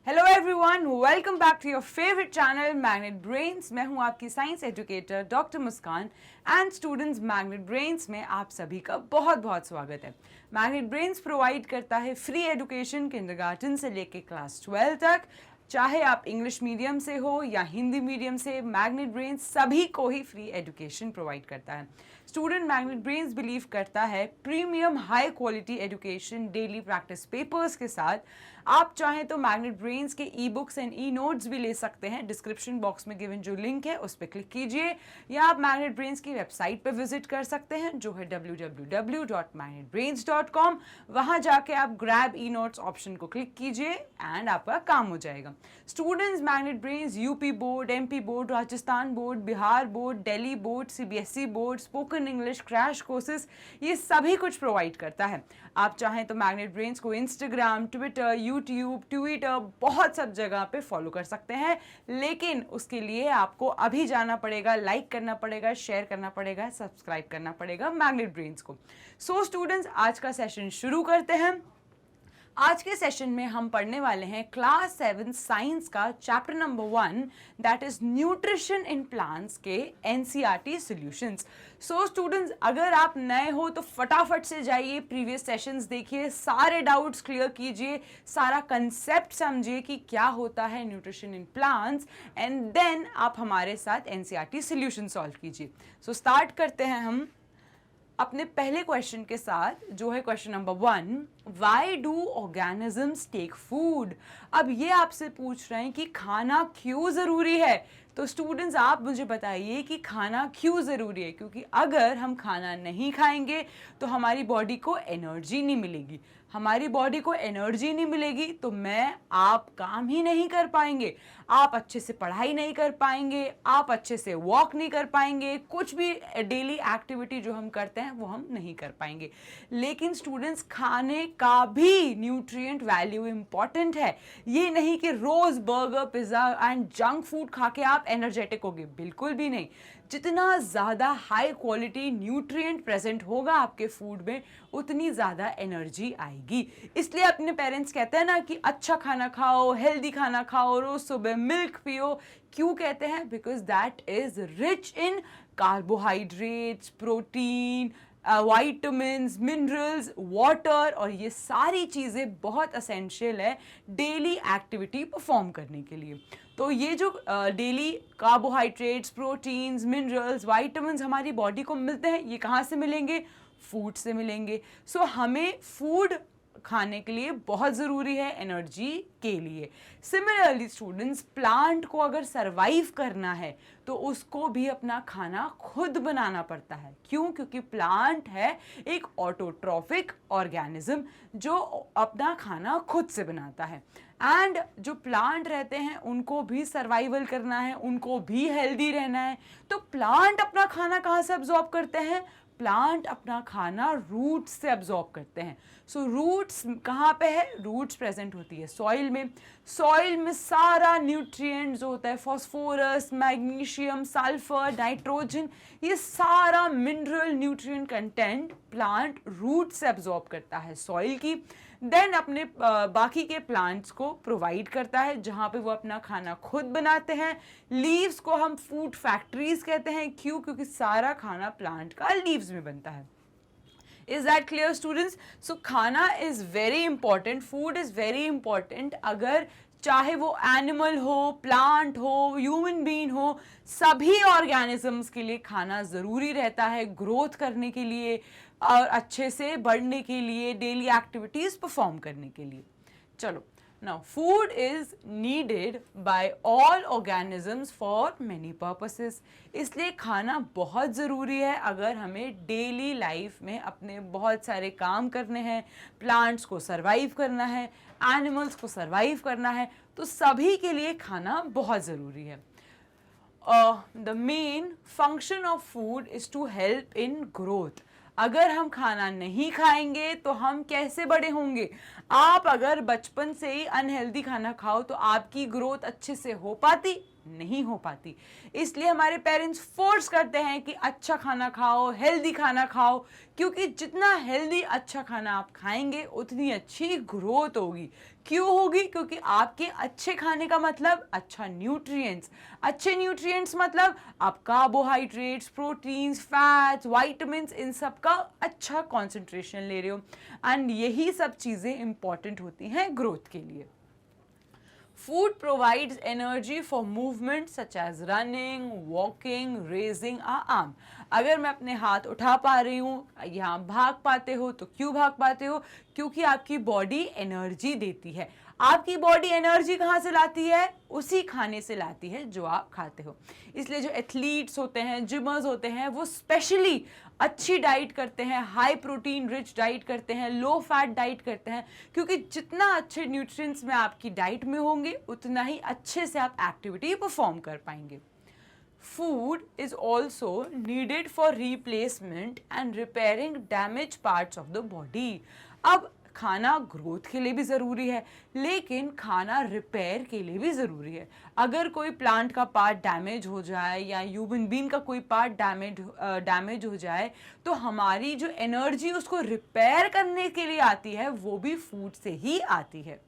Hello everyone, welcome back to your favourite channel magnet brains. मैं हूं आपकी science educator doctor Muskan and students, magnet brains में आप सभी का बहुत बहुत स्वागत है। मैग्नेट ब्रेन्स प्रोवाइड करता है फ्री एजुकेशन किंडरगार्टन से लेके क्लास 12 तक। चाहे आप इंग्लिश मीडियम से हो या हिंदी मीडियम से, मैग्नेट ब्रेन्स सभी को ही फ्री एजुकेशन प्रोवाइड करता है। स्टूडेंट मैग्नेट ब्रेन्स बिलीव करता है premium high quality education daily practice papers के साथ। आप चाहें तो मैग्नेट ब्रेन्स के e books and e notes भी ले सकते हैं। डिस्क्रिप्शन बॉक्स में गिवन जो लिंक है उस पर क्लिक कीजिए, या आप मैग्नेट ब्रेन्स की वेबसाइट पर विजिट कर सकते हैं जो है www.magnetbrains.com। वहां जाके आप ग्रैब ई नोट्स ऑप्शन को क्लिक कीजिए एंड आपका काम हो जाएगा। Students, magnet brains UP board, MP board, Rajasthan board, Bihar board, Delhi board, CBSE board, spoken English, crash courses, ये सभी कुछ प्रोवाइड करता है। आप चाहें तो मैग्नेट ब्रेन्स को इंस्टाग्राम, ट्विटर, यूट्यूब, ट्विटर, बहुत सब जगह पे फॉलो कर सकते हैं, लेकिन उसके लिए आपको अभी जाना पड़ेगा, लाइक करना पड़ेगा, शेयर करना पड़ेगा, सब्सक्राइब करना पड़ेगा मैग्नेट ब्रेन्स को। सो स्टूडेंट्स, आज का सेशन शुरू करते हैं। आज के सेशन में हम पढ़ने वाले हैं क्लास 7 साइंस का chapter number 1, that is nutrition in plants के एनसीईआरटी सॉल्यूशंस। सो स्टूडेंट्स, अगर आप नए हो तो फटाफट से जाइए, प्रीवियस सेशंस देखिए, सारे डाउट्स क्लियर कीजिए, सारा कंसेप्ट समझिए कि क्या होता है nutrition in plants, and then आप हमारे साथ एनसीईआरटी सॉल्यूशन सॉल्व कीजिए। सो स्टार्ट करते हैं हम अपने पहले क्वेश्चन के साथ, जो है question number 1, why do organisms take food. अब ये आपसे पूछ रहे हैं कि खाना क्यों ज़रूरी है। तो स्टूडेंट्स, आप मुझे बताइए कि खाना क्यों ज़रूरी है, क्योंकि अगर हम खाना नहीं खाएंगे तो हमारी बॉडी को एनर्जी नहीं मिलेगी। हमारी बॉडी को एनर्जी नहीं मिलेगी तो आप काम ही नहीं कर पाएंगे, आप अच्छे से पढ़ाई नहीं कर पाएंगे, आप अच्छे से वॉक नहीं कर पाएंगे, कुछ भी डेली एक्टिविटी जो हम करते हैं वो हम नहीं कर पाएंगे। लेकिन स्टूडेंट्स, खाने का भी न्यूट्रिएंट वैल्यू इंपॉर्टेंट है। ये नहीं कि रोज burger, pizza and junk food खा के आप एनर्जेटिक होगे, बिल्कुल भी नहीं। जितना ज़्यादा हाई क्वालिटी न्यूट्रिएंट प्रेजेंट होगा आपके फूड में, उतनी ज़्यादा एनर्जी आएगी। इसलिए अपने पेरेंट्स कहते हैं ना कि अच्छा खाना खाओ, हेल्दी खाना खाओ, रोज सुबह मिल्क पियो। क्यों कहते हैं? Because that is rich in carbohydrates, protein, vitamins, minerals, water, और ये सारी चीज़ें बहुत असेंशियल है डेली एक्टिविटी परफॉर्म करने के लिए। तो ये जो daily carbohydrates, proteins, minerals, vitamins हमारी बॉडी को मिलते हैं, ये कहाँ से मिलेंगे? फूड से मिलेंगे। सो हमें फूड खाने के लिए बहुत ज़रूरी है एनर्जी के लिए। सिमिलरली स्टूडेंट्स, प्लांट को अगर सरवाइव करना है तो उसको भी अपना खाना खुद बनाना पड़ता है। क्यों? क्योंकि प्लांट है एक ऑटोट्रॉफिक ऑर्गेनिज्म जो अपना खाना खुद से बनाता है। एंड जो प्लांट रहते हैं उनको भी सर्वाइवल करना है, उनको भी हेल्दी रहना है। तो प्लांट अपना खाना कहाँ से अब्जॉर्ब करते हैं? प्लांट अपना खाना रूट्स से अब्जॉर्ब करते हैं। सो रूट्स कहाँ पे है? रूट्स प्रेजेंट होती है सॉइल में। सॉइल में सारा न्यूट्रिएंट जो होता है, फास्फोरस, मैग्नीशियम, सल्फर, नाइट्रोजन, ये सारा mineral nutrient content plant root से अब्जॉर्ब करता है सॉइल की, देन अपने बाकी के प्लांट्स को प्रोवाइड करता है, जहाँ पे वो अपना खाना खुद बनाते हैं। लीव्स को हम फूड फैक्ट्रीज कहते हैं। क्यों? क्योंकि सारा खाना प्लांट का लीव्स में बनता है। Is that clear students? So खाना is very important, food is very important। अगर चाहे वो एनिमल हो, प्लांट हो, ह्यूमन बीइंग हो, सभी ऑर्गेनिजम्स के लिए खाना ज़रूरी रहता है ग्रोथ करने के लिए और अच्छे से बढ़ने के लिए, डेली एक्टिविटीज़ परफॉर्म करने के लिए। चलो, now food is needed by all organisms for many purposes। इसलिए खाना बहुत ज़रूरी है अगर हमें डेली लाइफ में अपने बहुत सारे काम करने हैं, प्लांट्स को सरवाइव करना है, एनिमल्स को सरवाइव करना है, तो सभी के लिए खाना बहुत ज़रूरी है। The main function of food is to help in growth। अगर हम खाना नहीं खाएंगे तो हम कैसे बड़े होंगे? आप अगर बचपन से ही अनहेल्दी खाना खाओ तो आपकी ग्रोथ अच्छे से हो पाती नहीं हो पाती। इसलिए हमारे पेरेंट्स फोर्स करते हैं कि अच्छा खाना खाओ, हेल्दी खाना खाओ, क्योंकि जितना हेल्दी अच्छा खाना आप खाएंगे उतनी अच्छी ग्रोथ होगी। क्यों होगी? क्योंकि आपके अच्छे खाने का मतलब अच्छा न्यूट्रिएंट्स, अच्छे न्यूट्रिएंट्स मतलब आप कार्बोहाइड्रेट्स, प्रोटीन्स, फैट्स, वाइटामिन्स, इन सब का अच्छा कॉन्सेंट्रेशन ले रहे हो, एंड यही सब चीज़ें इंपॉर्टेंट होती हैं ग्रोथ के लिए। Food provides energy for movement such as running, walking, raising our arm. अगर मैं अपने हाथ उठा पा रही हूँ या भाग पाते हो तो क्यों भाग पाते हो? क्योंकि आपकी बॉडी एनर्जी देती है। आपकी बॉडी एनर्जी कहाँ से लाती है? उसी खाने से लाती है जो आप खाते हो। इसलिए जो एथलीट्स होते हैं, जिमर्स होते हैं, वो स्पेशली अच्छी डाइट करते हैं, हाई प्रोटीन रिच डाइट करते हैं, लो फैट डाइट करते हैं, क्योंकि जितना अच्छे न्यूट्रिएंट्स में आपकी डाइट में होंगे उतना ही अच्छे से आप एक्टिविटी परफॉर्म कर पाएंगे। Food is also needed for replacement and repairing damaged parts of the body. अब खाना ग्रोथ के लिए भी ज़रूरी है, लेकिन खाना रिपेयर के लिए भी ज़रूरी है। अगर कोई प्लांट का पार्ट डैमेज हो जाए या ह्यूमन बीइंग का कोई पार्ट डैमेज हो जाए, तो हमारी जो एनर्जी उसको रिपेयर करने के लिए आती है वो भी फूड से ही आती है।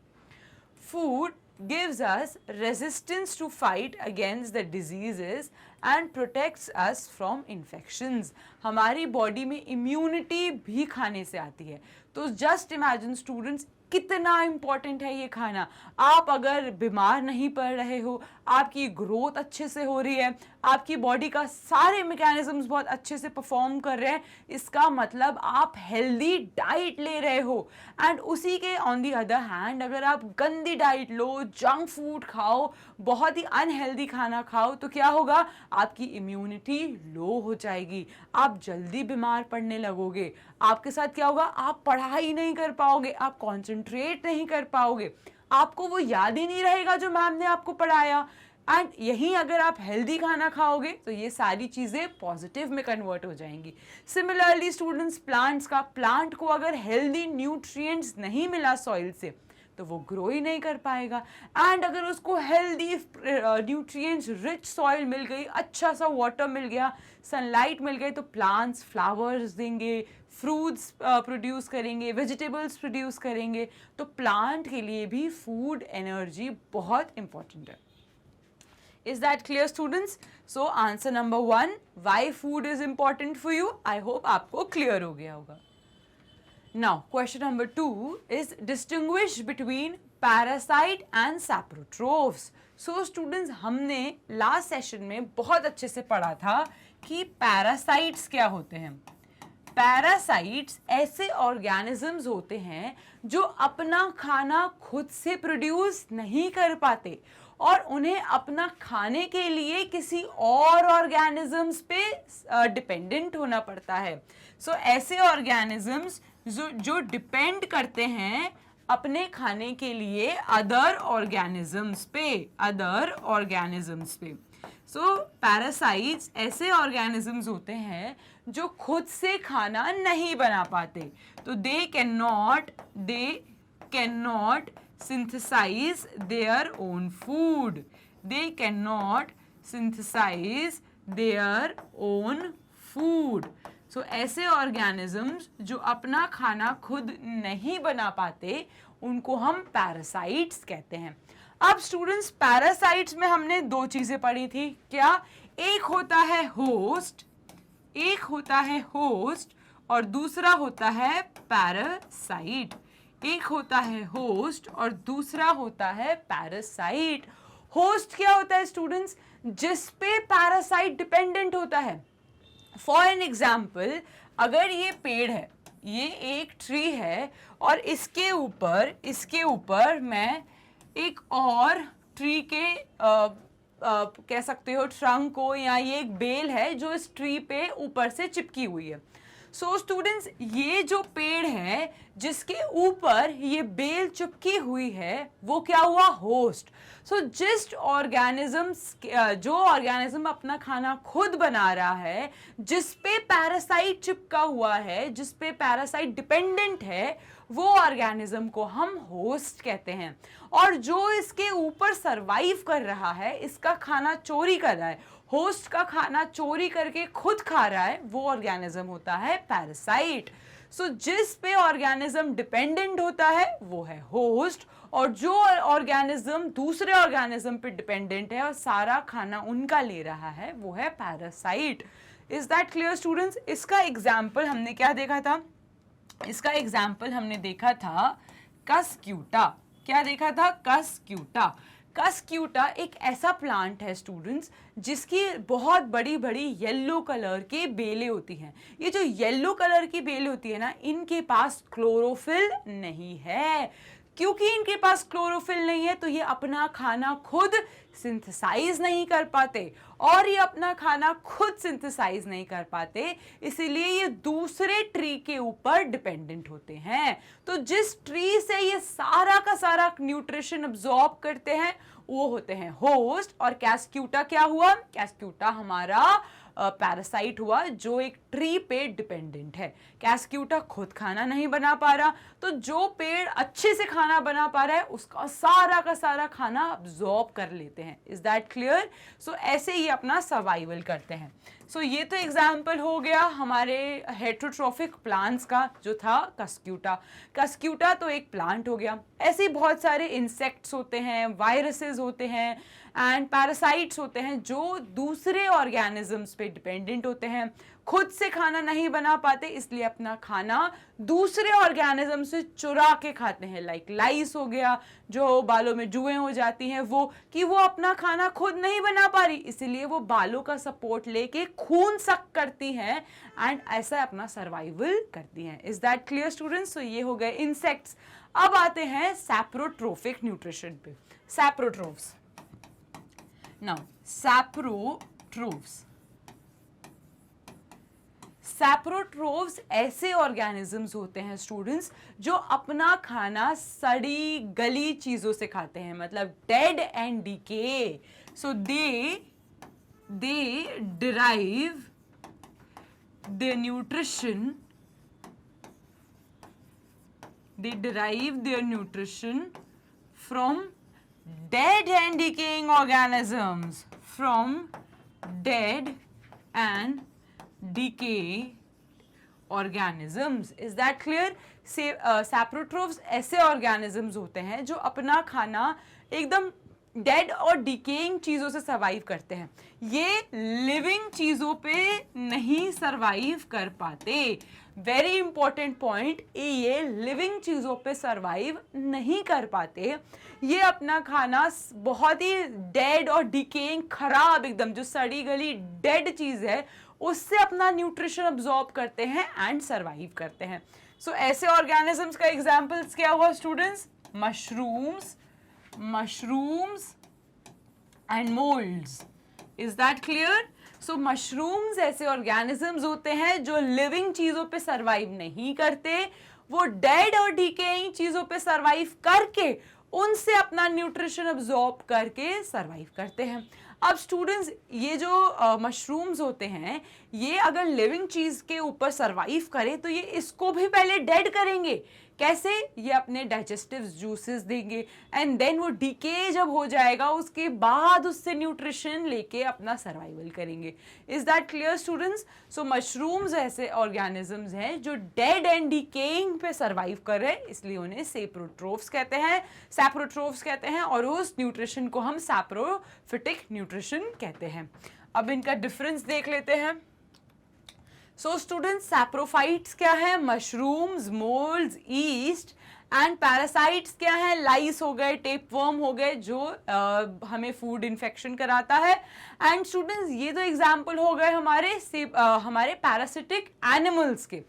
Food gives us resistance to fight against the diseases and protects us from infections. हमारी बॉडी में इम्यूनिटी भी खाने से आती है। तो जस्ट इमेजिन स्टूडेंट्स, कितना इम्पॉर्टेंट है ये खाना। आप अगर बीमार नहीं पड़ रहे हो, आपकी ग्रोथ अच्छे से हो रही है, आपकी बॉडी का सारे मैकेनिज्म्स बहुत अच्छे से परफॉर्म कर रहे हैं, इसका मतलब आप हेल्दी डाइट ले रहे हो। एंड उसी के ऑन दी अदर हैंड अगर आप गंदी डाइट लो, जंक फूड खाओ, बहुत ही अनहेल्दी खाना खाओ, तो क्या होगा? आपकी इम्यूनिटी लो हो जाएगी, आप जल्दी बीमार पड़ने लगोगे। आपके साथ क्या होगा? आप पढ़ाई नहीं कर पाओगे, आप कॉन्सेंट्रेट नहीं कर पाओगे, आपको वो याद ही नहीं रहेगा जो मैम ने आपको पढ़ाया। एंड यही अगर आप हेल्दी खाना खाओगे तो ये सारी चीज़ें पॉजिटिव में कन्वर्ट हो जाएंगी। सिमिलरली स्टूडेंट्स, प्लांट को अगर हेल्दी न्यूट्रिएंट्स नहीं मिला सॉइल से तो वो ग्रो ही नहीं कर पाएगा। एंड अगर उसको हेल्दी न्यूट्रिएंट्स रिच सॉइल मिल गई, अच्छा सा वाटर मिल गया, सनलाइट मिल गई, तो प्लांट्स फ्लावर्स देंगे, फ्रूट्स प्रोड्यूस करेंगे, वेजिटेबल्स प्रोड्यूस करेंगे। तो प्लांट के लिए भी फूड एनर्जी बहुत इंपॉर्टेंट है। Is that clear students? So answer number 1, why food is important for you? I hope आपको clear हो गया होगा। Now question number 2 is distinguish between parasite and saprotrophs. So students, हमने last session में बहुत अच्छे से पढ़ा था कि parasites क्या होते हैं। पैरासाइट्स ऐसे ऑर्गेनिजम्स होते हैं जो अपना खाना खुद से प्रोड्यूस नहीं कर पाते और उन्हें अपना खाने के लिए किसी और ऑर्गेनिजम्स पे डिपेंडेंट होना पड़ता है। सो ऐसे ऑर्गेनिजम्स जो डिपेंड करते हैं अपने खाने के लिए अदर ऑर्गेनिजम्स पे। सो पैरासाइट्स ऐसे ऑर्गेनिजम्स होते हैं जो खुद से खाना नहीं बना पाते। तो they can not synthesize their own food. They cannot synthesize their own food. So ऐसे organisms जो अपना खाना खुद नहीं बना पाते उनको हम parasites कहते हैं। अब स्टूडेंट्स, पैरासाइट्स में हमने दो चीजें पढ़ी थी। क्या? एक होता है होस्ट और दूसरा होता है पैरासाइट। एक होता है होस्ट और दूसरा होता है पैरासाइट। होस्ट क्या होता है स्टूडेंट्स? जिस पे पैरासाइट डिपेंडेंट होता है। फॉर एन एग्जाम्पल, अगर ये पेड़ है, ये एक ट्री है और इसके ऊपर मैं एक और ट्री के कह सकते हो ट्रंक को, या ये एक बेल है जो इस ट्री पे ऊपर से चिपकी हुई है। सो स्टूडेंट्स, ये जो पेड़ है जिसके ऊपर ये बेल चिपकी हुई है वो क्या हुआ? होस्ट। सो जो ऑर्गेनिज्म अपना खाना खुद बना रहा है, जिस पे पैरासाइट चिपका हुआ है, जिस पे पैरासाइट डिपेंडेंट है, वो ऑर्गेनिज्म को हम होस्ट कहते हैं। और जो इसके ऊपर सरवाइव कर रहा है, इसका खाना चोरी कर रहा है, होस्ट का खाना चोरी करके खुद खा रहा है, वो ऑर्गेनिज्म होता है पैरासाइट। सो जिस पे ऑर्गेनिज्म डिपेंडेंट होता है वो है होस्ट, और जो ऑर्गेनिज्म दूसरे ऑर्गेनिज्म पे डिपेंडेंट है और सारा खाना उनका ले रहा है वो है parasite. Is that clear students? इसका एग्जाम्पल हमने क्या देखा था? इसका एग्जाम्पल हमने देखा था कस्क्यूटा। क्या देखा था? कस्क्यूटा। कस्क्यूटा एक ऐसा प्लांट है स्टूडेंट्स जिसकी बहुत बड़ी बड़ी येलो कलर की बेलें होती हैं। ये जो येलो कलर की बेलें होती है ना, इनके पास क्लोरोफिल नहीं है। क्योंकि इनके पास क्लोरोफिल नहीं है तो ये अपना खाना खुद सिंथेसाइज नहीं कर पाते, और ये अपना खाना खुद सिंथेसाइज नहीं कर पाते, इसीलिए ये दूसरे ट्री के ऊपर डिपेंडेंट होते हैं। तो जिस ट्री से ये सारा का सारा न्यूट्रिशन अब्सॉर्ब करते हैं वो होते हैं होस्ट। और कैस्क्यूटा क्या हुआ? कैस्क्यूटा हमारा पैरासाइट हुआ जो एक ट्री पे डिपेंडेंट है। कैस्क्यूटा खुद खाना नहीं बना पा रहा, तो जो पेड़ अच्छे से खाना बना पा रहा है उसका सारा का सारा खाना अब्सॉर्ब कर लेते हैं। Is that clear? सो ऐसे ही अपना सर्वाइवल करते हैं। सो ये तो एग्जाम्पल हो गया हमारे हेटेरोट्रॉफिक प्लांट्स का, जो था कस्क्यूटा। कस्क्यूटा तो एक प्लांट हो गया। ऐसे ही बहुत सारे इंसेक्ट्स होते हैं, वायरसेस होते हैं एंड पैरासाइट्स होते हैं जो दूसरे ऑर्गेनिजम्स पे डिपेंडेंट होते हैं, खुद से खाना नहीं बना पाते, इसलिए अपना खाना दूसरे ऑर्गेनिज्म से चुरा के खाते हैं। लाइक लाइस हो गया, जो बालों में जुएं हो जाती हैं, वो कि वो अपना खाना खुद नहीं बना पा रही, इसीलिए वो बालों का सपोर्ट लेके खून सक करती हैं एंड ऐसा अपना सर्वाइवल करती हैं। Is that clear students? तो ये हो गए इंसेक्ट्स। अब आते हैं सैप्रोट्रोफिक न्यूट्रिशन पे। सैप्रोट्रोफ्स। नाउ सैप्रोट्रोफ्स, सैप्रोट्रोफ्स ऐसे ऑर्गेनिजम्स होते हैं स्टूडेंट्स जो अपना खाना सड़ी गली चीजों से खाते हैं, मतलब dead and decay. So they derive their nutrition from dead and decaying organisms, from dead and decay organisms. Is that clear? सैप्रोट्रोफ्स ऐसे ऑर्गेनिजम्स होते हैं जो अपना खाना एकदम डेड और डिकेइंग चीजों से सर्वाइव करते हैं। ये लिविंग चीजों पे नहीं सर्वाइव कर पाते। वेरी इंपॉर्टेंट पॉइंट, ये लिविंग चीजों पे सर्वाइव नहीं कर पाते। ये अपना खाना बहुत ही डेड और डिकेइंग, खराब एकदम जो सड़ी गली डेड चीज है उससे अपना न्यूट्रिशन अब्सॉर्ब करते हैं एंड सर्वाइव करते हैं। सो ऐसे ऑर्गेनिजम्स का एग्जांपल्स क्या हुआ students? mushrooms and molds. Is that clear? So mushrooms ऐसे organisms होते हैं जो living चीजों पे survive नहीं करते, वो dead और decaying चीजों पे survive करके उनसे अपना न्यूट्रिशन अब्सॉर्ब करके सर्वाइव करते हैं। अब स्टूडेंट्स, ये जो मशरूम्स होते हैं ये अगर लिविंग चीज के ऊपर सर्वाइव करे तो ये इसको भी पहले डेड करेंगे। कैसे? ये अपने डाइजेस्टिव जूसेस देंगे एंड देन वो डीके जब हो जाएगा उसके बाद उससे न्यूट्रिशन लेके अपना सर्वाइवल करेंगे। Is that clear students? So mushrooms ऐसे ऑर्गेनिजम्स हैं जो डेड एंड डीकेइंग पे सर्वाइव कर रहे हैं, इसलिए उन्हें सैप्रोट्रोफ्स कहते हैं और उस न्यूट्रिशन को हम सैप्रोफिटिक न्यूट्रिशन कहते हैं। अब इनका डिफरेंस देख लेते हैं। सो स्टूडेंट्स, सैप्रोफाइट्स क्या है? Mushrooms, moulds, east and parasites क्या है? लाइस हो गए, टेपवर्म हो गए जो हमें फूड इन्फेक्शन कराता है। एंड स्टूडेंट्स, ये तो एग्जाम्पल हो गए हमारे पैरासिटिक एनिमल्स के।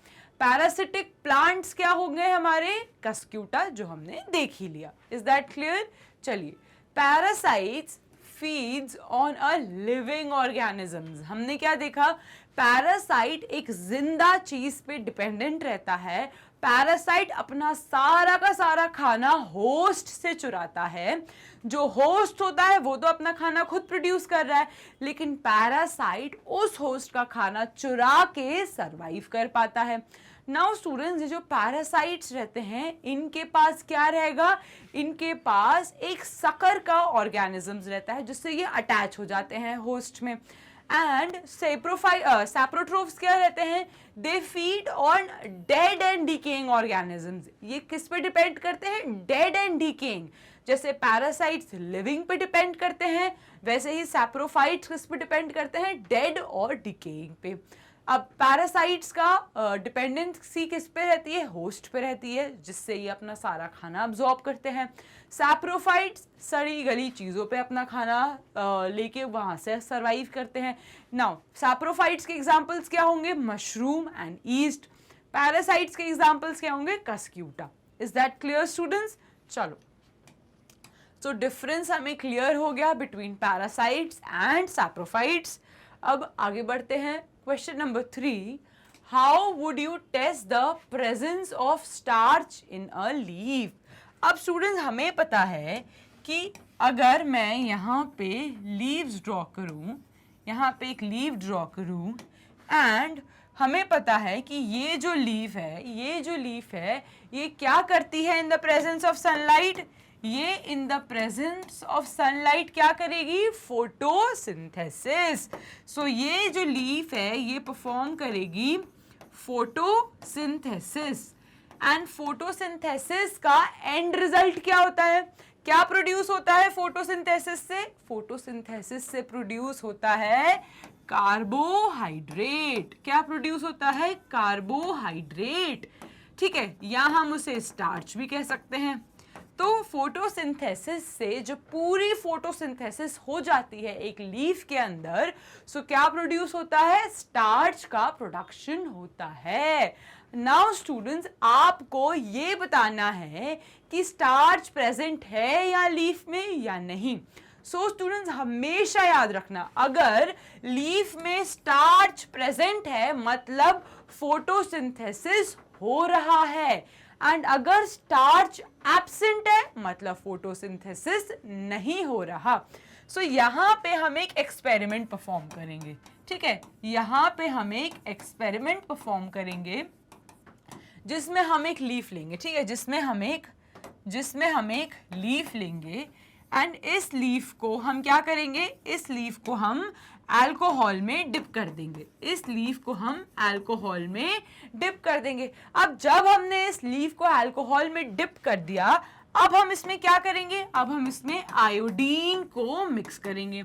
पैरासिटिक प्लांट्स क्या हो गए हमारे? कस्क्यूटा, जो हमने देख ही लिया। Is that clear? चलिए, parasites feeds on a living organisms. हमने क्या देखा? पैरासाइट एक जिंदा चीज पे डिपेंडेंट रहता है। पैरासाइट अपना सारा का सारा खाना होस्ट से चुराता है। जो होस्ट होता है वो तो अपना खाना खुद प्रोड्यूस कर रहा है, लेकिन पैरासाइट उस होस्ट का खाना चुरा के सर्वाइव कर पाता है। नाउ स्टूडेंट्स, ये जो पैरासाइट्स रहते हैं इनके पास क्या रहेगा, इनके पास एक सकर का ऑर्गेनिजम्स रहता है जिससे ये अटैच हो जाते हैं होस्ट में। एंड सैप्रोट्रोफ्स क्या रहते हैं, they feed on dead and decaying organisms. ये किस पे डिपेंड करते हैं, डेड एंड डिकेइंग। जैसे पैरासाइट्स लिविंग पे डिपेंड करते हैं, वैसे ही सैप्रोफाइट्स किस पे डिपेंड करते हैं, डेड और डिकेइंग पे। अब पैरासाइट्स का डिपेंडेंसी किस पे रहती है, होस्ट पे रहती है, जिससे ये अपना सारा खाना अब्जॉर्ब करते हैं। सैप्रोफाइट्स सड़ी गली चीज़ों पे अपना खाना लेके वहाँ से सरवाइव करते हैं। नाउ सैप्रोफाइट्स के एग्जांपल्स क्या होंगे, मशरूम एंड ईस्ट। पैरासाइट्स के एग्जांपल्स क्या होंगे, Cuscuta. Is that clear students? चलो, तो डिफरेंस हमें क्लियर हो गया बिटवीन पैरासाइट्स एंड सैप्रोफाइट्स। अब आगे बढ़ते हैं। Question number 3, how would you test the presence of starch in a leaf? अब स्टूडेंट्स, हमें पता है कि अगर मैं यहाँ पे लीव्स ड्रॉ करूँ, यहाँ पे एक लीफ ड्रॉ करूँ, एंड हमें पता है कि ये जो लीफ है ये क्या करती है in the presence of sunlight, ये in the presence of sunlight क्या करेगी, फोटोसिंथेसिस। सो ये जो लीफ है ये परफॉर्म करेगी फोटोसिंथेसिस। एंड फोटोसिंथेसिस का एंड रिजल्ट क्या होता है, क्या प्रोड्यूस होता है फोटोसिंथेसिस से, फोटोसिंथेसिस से प्रोड्यूस होता है कार्बोहाइड्रेट। क्या प्रोड्यूस होता है, कार्बोहाइड्रेट। ठीक है, या हम उसे स्टार्च भी कह सकते हैं। तो फोटोसिंथेसिस से जो पूरी फोटोसिंथेसिस हो जाती है एक लीफ के अंदर, सो क्या प्रोड्यूस होता है, स्टार्च का प्रोडक्शन होता है। नाउ स्टूडेंट्स, आपको ये बताना है कि स्टार्च प्रेजेंट है या लीफ में या नहीं। सो स्टूडेंट्स, हमेशा याद रखना, अगर लीफ में स्टार्च प्रेजेंट है मतलब फोटोसिंथेसिस हो रहा है, एंड अगर स्टार्च एब्सेंट है मतलब फोटोसिंथेसिस नहीं हो रहा। सो यहाँ पे हम एक एक्सपेरिमेंट परफॉर्म करेंगे। ठीक है, यहाँ पे हम एक एक्सपेरिमेंट परफॉर्म करेंगे जिसमें हम एक लीफ लेंगे। ठीक है, जिसमें हम एक लीफ लेंगे, एंड इस लीफ को हम क्या करेंगे, इस लीफ को हम अल्कोहल में डिप कर देंगे। इस लीफ को हम अल्कोहल में डिप कर देंगे। अब जब हमने इस लीफ को अल्कोहल में डिप कर दिया, अब हम इसमें क्या करेंगे, अब हम इसमें आयोडीन को मिक्स करेंगे।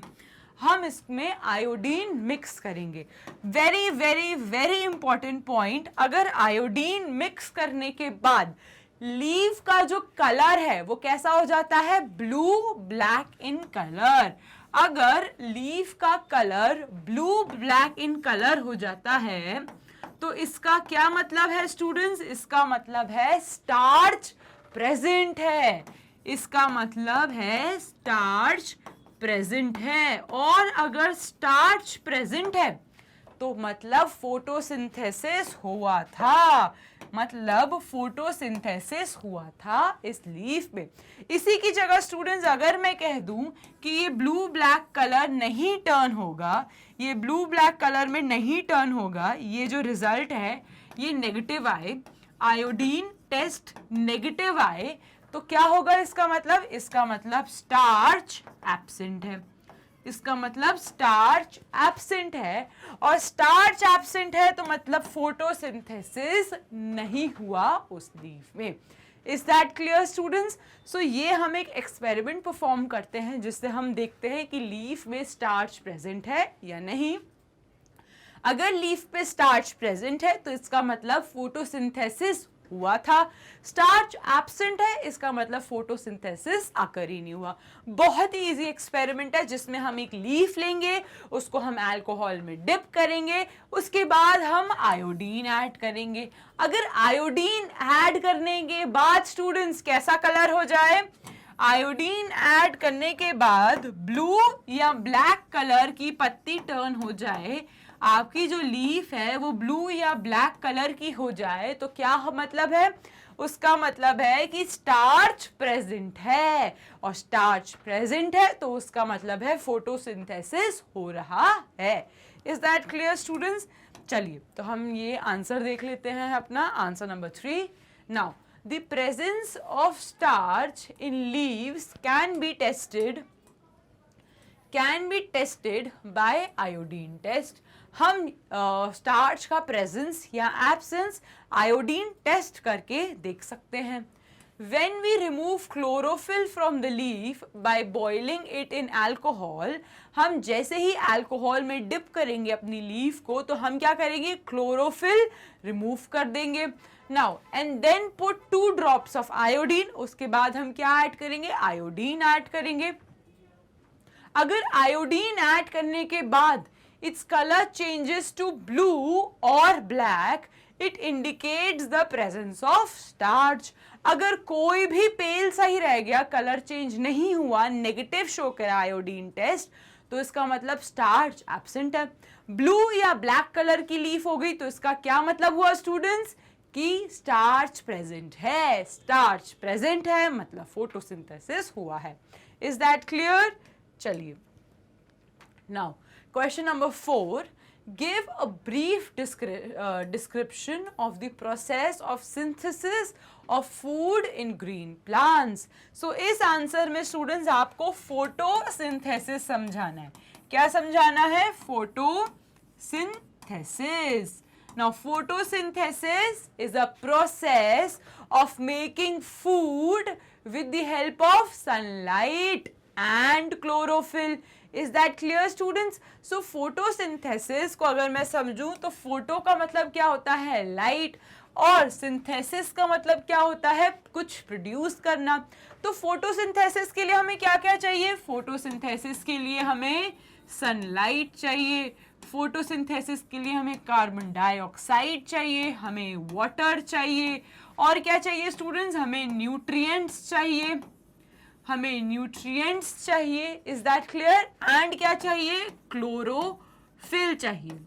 हम इसमें आयोडीन मिक्स करेंगे। Very very very important point, अगर आयोडीन मिक्स करने के बाद लीफ का जो कलर है वो कैसा हो जाता है, ब्लू ब्लैक इन कलर। अगर लीफ का colour blue black in colour हो जाता है तो इसका क्या मतलब है स्टूडेंट्स, इसका मतलब है स्टार्च प्रेजेंट है। इसका मतलब है स्टार्च प्रेजेंट है, और अगर स्टार्च प्रेजेंट है तो मतलब फोटोसिंथेसिस हुआ था, मतलब फोटोसिंथेसिस हुआ था इस लीफ में। इसी की जगह स्टूडेंट्स, अगर मैं कह दूं कि ये ब्लू ब्लैक कलर नहीं टर्न होगा, ये ब्लू ब्लैक कलर में नहीं टर्न होगा, ये जो रिजल्ट है ये नेगेटिव आए, आयोडीन टेस्ट नेगेटिव आए, तो क्या होगा इसका मतलब स्टार्च एब्सेंट है। इसका मतलब स्टार्च एब्सेंट है, और स्टार्च एब्सेंट है तो मतलब फोटोसिंथेसिस नहीं हुआ उस लीफ में। Is that clear students? So ये हम एक एक्सपेरिमेंट परफॉर्म करते हैं जिससे हम देखते हैं कि लीफ में स्टार्च प्रेजेंट है या नहीं। अगर लीफ पे स्टार्च प्रेजेंट है तो इसका मतलब फोटोसिंथेसिस हुआ था। स्टार्च एब्सेंट है, इसका मतलब फोटोसिंथेसिस आकर ही नहीं हुआ। बहुत ही इजी एक्सपेरिमेंट है जिसमें हम एक लीफ लेंगे, उसको हम अल्कोहल में डिप करेंगे, उसके बाद हम आयोडीन ऐड करेंगे। अगर आयोडीन ऐड करने के बाद स्टूडेंट्स कैसा कलर हो जाए, आयोडीन ऐड करने के बाद ब्लू या ब्लैक कलर की पत्ती टर्न हो जाए, आपकी जो लीफ है वो ब्लू या ब्लैक कलर की हो जाए, तो क्या मतलब है, उसका मतलब है कि स्टार्च प्रेजेंट है, और स्टार्च प्रेजेंट है तो उसका मतलब है फोटोसिंथेसिस हो रहा है। Is that clear students? चलिए तो हम ये आंसर देख लेते हैं अपना answer number 3. Now the presence of starch in leaves can be tested by iodine test. हम स्टार्च का प्रेजेंस या एब्सेंस आयोडीन टेस्ट करके देख सकते हैं. When we remove chlorophyll from the leaf by boiling it in alcohol, हम जैसे ही alcohol में डिप करेंगे अपनी लीफ को तो हम क्या करेंगे, क्लोरोफिल रिमूव कर देंगे. Now and then put 2 drops of iodine. उसके बाद हम क्या ऐड करेंगे, आयोडीन ऐड करेंगे. अगर आयोडीन ऐड करने के बाद its color changes to blue or black, it indicates the presence of starch. अगर कोई भी पेल सही रह गया, कलर चेंज नहीं हुआ, नेगेटिव शो करा आयोडीन टेस्ट, तो इसका मतलब स्टार्च एब्सेंट है. ब्लू या ब्लैक कलर की लीफ हो गई तो इसका क्या मतलब हुआ स्टूडेंट्स, कि स्टार्च प्रेजेंट है. स्टार्च प्रेजेंट है मतलब फोटोसिंथेसिस हुआ है. Is that clear? चलिए now question number 4, give a brief description of the process of synthesis of food in green plants. So इस आंसर में स्टूडेंट्स आपको फोटोसिंथेसिस समझाना है. क्या समझाना है? Photosynthesis. Now photosynthesis is a process of making food with the help of sunlight and chlorophyll. Is that clear students? So photosynthesis को अगर मैं समझूं तो फोटो का मतलब क्या होता है, लाइट, और सिंथेसिस का मतलब क्या होता है, कुछ प्रोड्यूस करना. तो फोटोसिंथेसिस के लिए हमें क्या क्या चाहिए, फोटोसिंथेसिस के लिए हमें सनलाइट चाहिए, फोटोसिंथेसिस के लिए हमें कार्बन डाइऑक्साइड चाहिए, हमें वाटर चाहिए, और क्या चाहिए स्टूडेंट्स, हमें न्यूट्रिएंट्स चाहिए. Is that clear? एंड क्या चाहिए, क्लोरोफिल चाहिए.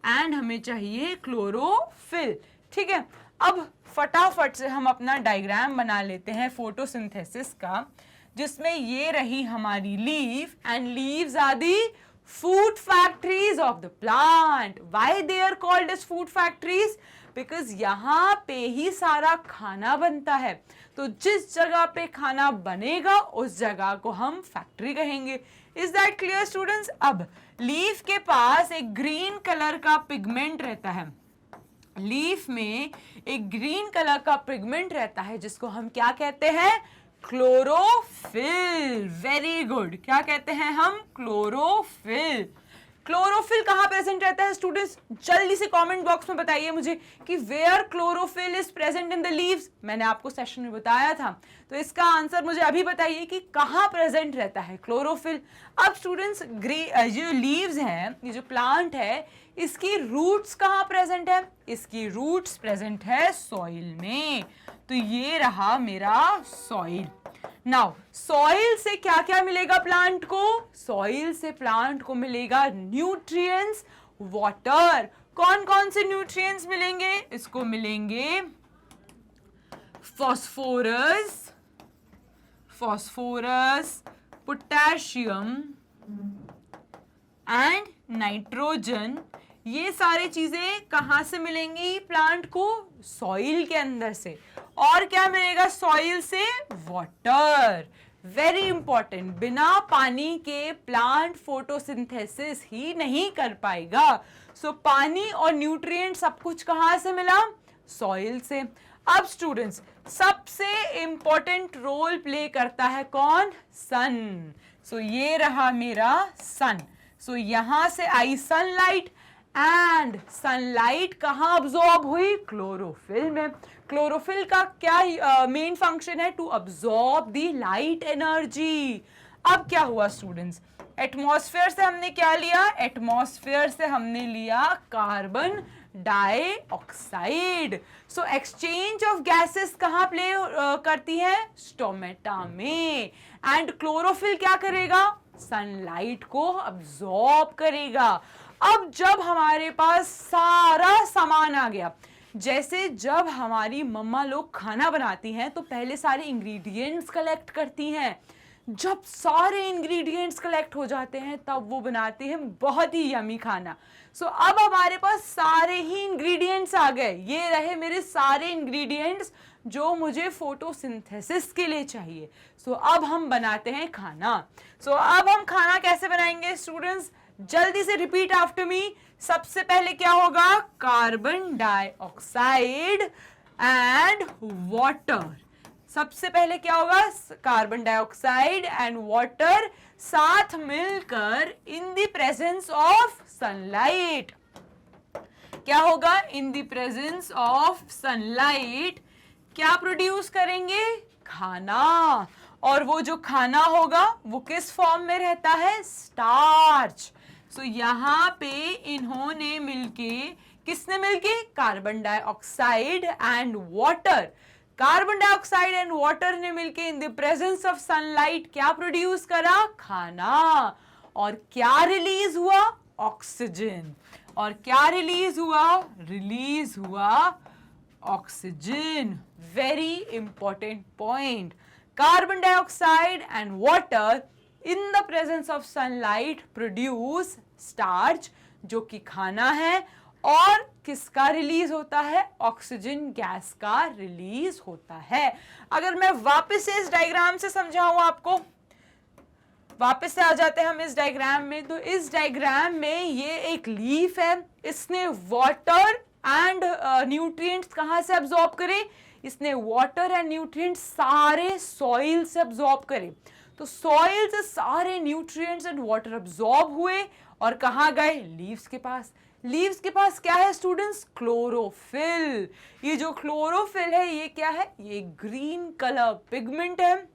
एंड हमें चाहिए क्लोरोफिल. ठीक है, अब फटाफट से हम अपना डायग्राम बना लेते हैं फोटोसिंथेसिस का, जिसमें ये रही हमारी leaf, and leaves are the food factories of the plant. Why they are called as food factories? Because यहाँ पे ही सारा खाना बनता है. तो जिस जगह पे खाना बनेगा उस जगह को हम फैक्ट्री कहेंगे. Is that clear students? अब लीफ के पास एक ग्रीन कलर का पिगमेंट रहता है. लीफ में एक ग्रीन कलर का पिगमेंट रहता है जिसको हम क्या कहते हैं, क्लोरोफिल. Very good. क्या कहते हैं हम, क्लोरोफिल. क्लोरोफिल कहाँ प्रेजेंट रहता है स्टूडेंट्स, जल्दी से कमेंट बॉक्स में बताइए मुझे कि where chlorophyll is present in the leaves. मैंने आपको सेशन में बताया था, तो इसका आंसर मुझे अभी बताइए कि कहाँ प्रेजेंट रहता है क्लोरोफिल. अब स्टूडेंट्स जो लीव्स हैं, ये जो प्लांट है, इसकी रूट्स कहाँ प्रेजेंट है, इसकी रूट्स प्रेजेंट है सॉइल में. तो ये रहा मेरा सॉइल. नाउ सॉइल से क्या क्या मिलेगा प्लांट को, सॉइल से प्लांट को मिलेगा न्यूट्रिएंट्स, वाटर. कौन कौन से न्यूट्रिएंट्स मिलेंगे, इसको मिलेंगे फॉस्फोरस, पोटेशियम एंड नाइट्रोजन. ये सारी चीजें कहां से मिलेंगी प्लांट को, सॉइल के अंदर से. और क्या मिलेगा सॉइल से, वाटर. Very important. बिना पानी के प्लांट फोटोसिंथेसिस ही नहीं कर पाएगा. सो पानी और न्यूट्रिएंट सब कुछ कहां से मिला, सॉइल से. अब स्टूडेंट्स सबसे इंपॉर्टेंट रोल प्ले करता है कौन, सन. सो ये रहा मेरा सन. सो यहां से आई सनलाइट, एंड सनलाइट कहाँ अब्सॉर्ब हुई, क्लोरोफिल में. क्लोरोफिल का क्या मेन फंक्शन है, to absorb the light energy. अब क्या हुआ स्टूडेंट्स, एटमॉस्फेयर से हमने क्या लिया, एटमॉस्फेयर से हमने लिया carbon dioxide. So exchange of gases कहाँ प्ले करती है, स्टोमेटा में. एंड क्लोरोफिल क्या करेगा, सनलाइट को अब्सॉर्ब करेगा. अब जब हमारे पास सारा सामान आ गया, जैसे जब हमारी मम्मा लोग खाना बनाती हैं तो पहले सारे इंग्रेडिएंट्स कलेक्ट करती हैं, जब सारे इंग्रेडिएंट्स कलेक्ट हो जाते हैं तब वो बनाते हैं बहुत ही यमी खाना। सो अब हमारे पास सारे ही इंग्रेडिएंट्स आ गए, ये रहे मेरे सारे इंग्रेडिएंट्स जो मुझे फोटोसिंथेसिस के लिए चाहिए। सो अब हम बनाते हैं खाना। सो अब हम खाना कैसे बनाएंगे स्टूडेंट्स, जल्दी से रिपीट आफ्टर मी। सबसे पहले क्या होगा, कार्बन डाइऑक्साइड एंड वाटर। सबसे पहले क्या होगा, कार्बन डाइऑक्साइड एंड वाटर साथ मिलकर इन द प्रेजेंस ऑफ सनलाइट। क्या होगा, इन द प्रेजेंस ऑफ सनलाइट क्या प्रोड्यूस करेंगे, खाना। और वो जो खाना होगा वो किस फॉर्म में रहता है, स्टार्च। सो यहाँ पे इन्होंने मिलके, किसने मिलके, carbon dioxide and water, carbon dioxide and water ने मिलके इन द प्रेजेंस ऑफ सनलाइट क्या प्रोड्यूस करा, खाना। और क्या रिलीज हुआ, ऑक्सीजन। और क्या रिलीज हुआ, रिलीज हुआ oxygen. Very important point, carbon dioxide and water in the presence of sunlight produce starch जो कि खाना है, और किसका रिलीज होता है, ऑक्सीजन गैस का रिलीज होता है। अगर मैं वापस से इस डायग्राम से समझाऊं आपको, वापस से आ जाते हैं हम इस डायग्राम में। तो इस डायग्राम में ये एक लीफ है, इसने वाटर एंड न्यूट्रिएंट्स कहाँ से अब्सॉर्ब करे, इसने वाटर एंड न्यूट्रिएंट्स सारे सॉइल से अब्सॉर्ब करे। तो सॉइल से सारे न्यूट्रिएंट्स एंड वाटर अब्सॉर्ब हुए और कहाँ गए, लीव्स के पास। लीव्स के पास क्या है स्टूडेंट्स, क्लोरोफिल। ये जो क्लोरोफिल है ये क्या है, ये ग्रीन कलर पिगमेंट है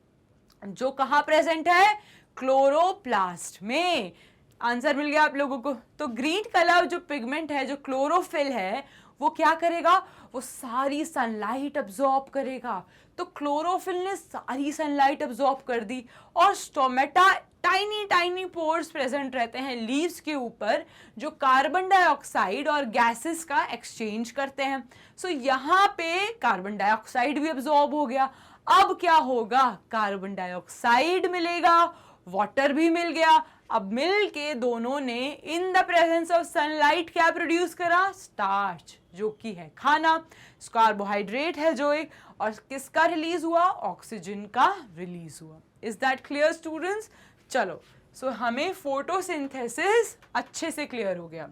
जो कहाँ प्रेजेंट है, क्लोरोप्लास्ट में। आंसर मिल गया आप लोगों को। तो ग्रीन कलर जो पिगमेंट है, जो क्लोरोफिल है, वो क्या करेगा, वो सारी सनलाइट अब्सॉर्ब करेगा। तो क्लोरोफिल ने सारी सनलाइट अब्सॉर्ब कर दी और stomata, tiny tiny pores present रहते हैं लीव्स के ऊपर जो कार्बन डाइऑक्साइड और गैसेस का एक्सचेंज करते हैं। सो यहाँ पे कार्बन डाइऑक्साइड भी अब्सॉर्ब हो गया। अब क्या होगा, कार्बन डाइऑक्साइड मिलेगा, वाटर भी मिल गया। अब मिल के दोनों ने इन द प्रेजेंस ऑफ सनलाइट क्या प्रोड्यूस करा, स्टार्च जो कि है खाना, कार्बोहाइड्रेट है जो एक, और किसका रिलीज हुआ, ऑक्सीजन का रिलीज हुआ। Is that clear students? चलो, सो हमें फोटोसिंथेसिस अच्छे से क्लियर हो गया।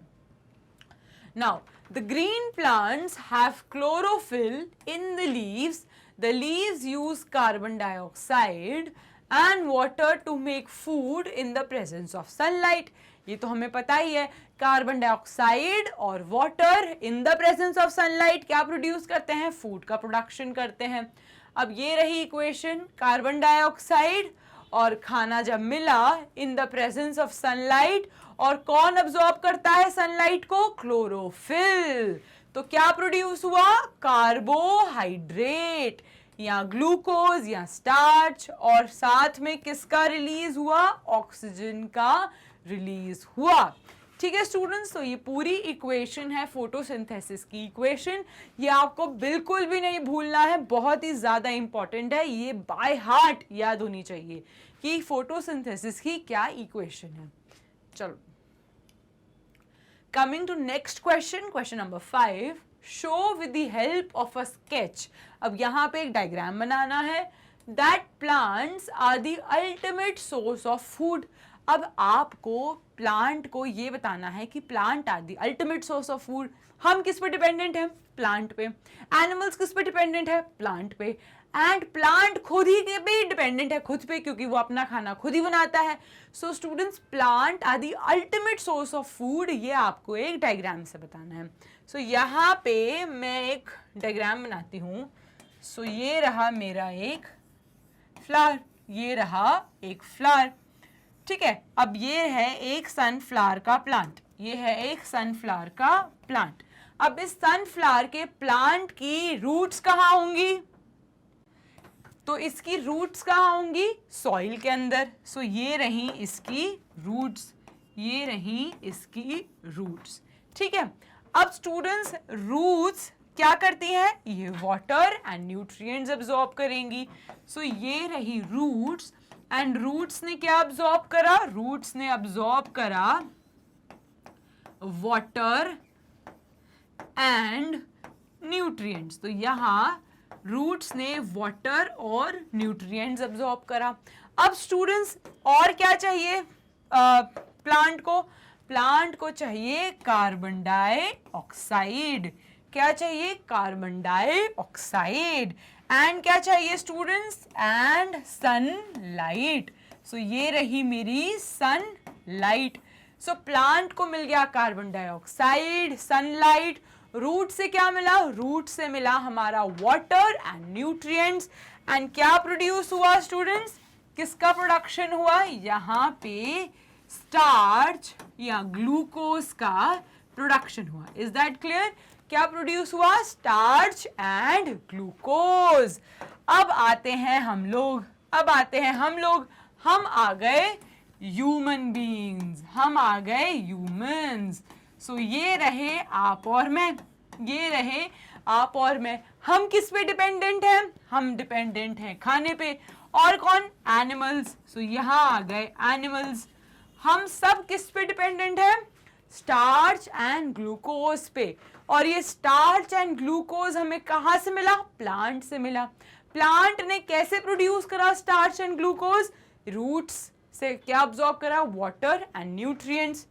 Now the green plants have chlorophyll in the leaves. The leaves use carbon dioxide and water to make food in the presence of sunlight. ये तो हमें पता ही है, कार्बन डाइऑक्साइड और water in the presence of sunlight क्या produce करते हैं, food का प्रोडक्शन करते हैं। अब ये रही इक्वेशन, कार्बन डाइऑक्साइड और खाना जब मिला इन द प्रेजेंस ऑफ सनलाइट, और कौन अब्सॉर्ब करता है सनलाइट को, क्लोरोफिल। तो क्या प्रोड्यूस हुआ, कार्बोहाइड्रेट या ग्लूकोज या स्टार्च, और साथ में किसका रिलीज हुआ, ऑक्सीजन का रिलीज हुआ। ठीक है स्टूडेंट्स, तो ये पूरी इक्वेशन है फोटोसिंथेसिस की इक्वेशन। ये आपको बिल्कुल भी नहीं भूलना है, बहुत ही ज्यादा इंपॉर्टेंट है, ये बाय हार्ट याद होनी चाहिए कि फोटोसिंथेसिस की क्या इक्वेशन है। चलो, coming to next question, question number 5, show with the help of a sketch. अब यहाँ पे एक डायग्राम बनाना है, that plants are the ultimate source of food. अब आपको प्लांट को ये बताना है कि plant are the ultimate source of food. हम किस पे डिपेंडेंट हैं, प्लांट पे। एनिमल्स किस पे डिपेंडेंट है, प्लांट पे। एंड प्लांट खुद ही के भी डिपेंडेंट है खुद पे, क्योंकि वो अपना खाना खुद ही बनाता है। So students, plant are the ultimate source of food, ये आपको एक डायग्राम से बताना है। सो यहाँ पे मैं एक डायग्राम बनाती हूँ। सो ये रहा मेरा एक फ्लावर, ये रहा एक फ्लावर, ठीक है। अब ये है एक सनफ्लावर का प्लांट, ये है एक सनफ्लावर का प्लांट। अब इस सनफ्लावर के प्लांट की रूट्स कहाँ होंगी, तो इसकी रूट्स कहाँ होंगी, सॉइल के अंदर। सो ये रही इसकी रूट्स, ये रही इसकी रूट्स, ठीक है। अब स्टूडेंट्स, रूट्स क्या करती हैं, ये वाटर एंड न्यूट्रिएंट्स अब्सॉर्ब करेंगी। सो ये रही रूट्स, एंड रूट्स ने क्या अब्सॉर्ब करा? रूट्स ने अब्सॉर्ब करा वाटर एंड न्यूट्रिएंट्स। तो यहां रूट्स ने वाटर और न्यूट्रिएंट्स अब्सॉर्ब करा। अब स्टूडेंट्स और क्या चाहिए प्लांट को? प्लांट को चाहिए कार्बन डाइऑक्साइड। क्या चाहिए? Carbon dioxide. एंड क्या चाहिए स्टूडेंट्स? And sunlight. सो ये रही मेरी सनलाइट। सो प्लांट को मिल गया कार्बन डाइऑक्साइड, सनलाइट। रूट से क्या मिला? रूट से मिला हमारा वाटर एंड न्यूट्रिएंट्स। एंड क्या प्रोड्यूस हुआ स्टूडेंट्स? किसका प्रोडक्शन हुआ? यहाँ पे स्टार्च या ग्लूकोज का प्रोडक्शन हुआ। Is that clear? क्या प्रोड्यूस हुआ? Starch and glucose. अब आते हैं हम लोग, हम आ गए ह्यूमन बीइंग्स, हम आ गए ह्यूमंस। सो ये रहे आप और मैं, ये रहे आप और मैं। हम किस पे डिपेंडेंट हैं? हम डिपेंडेंट हैं खाने पे। और कौन? एनिमल्स। सो यहाँ आ गए एनिमल्स। हम सब किस पे डिपेंडेंट हैं? स्टार्च एंड ग्लूकोज पे। और ये स्टार्च एंड ग्लूकोज हमें कहाँ से मिला? प्लांट से मिला। प्लांट ने कैसे प्रोड्यूस करा स्टार्च एंड ग्लूकोज? रूट्स से क्या अब्सॉर्ब करा? Water and nutrients.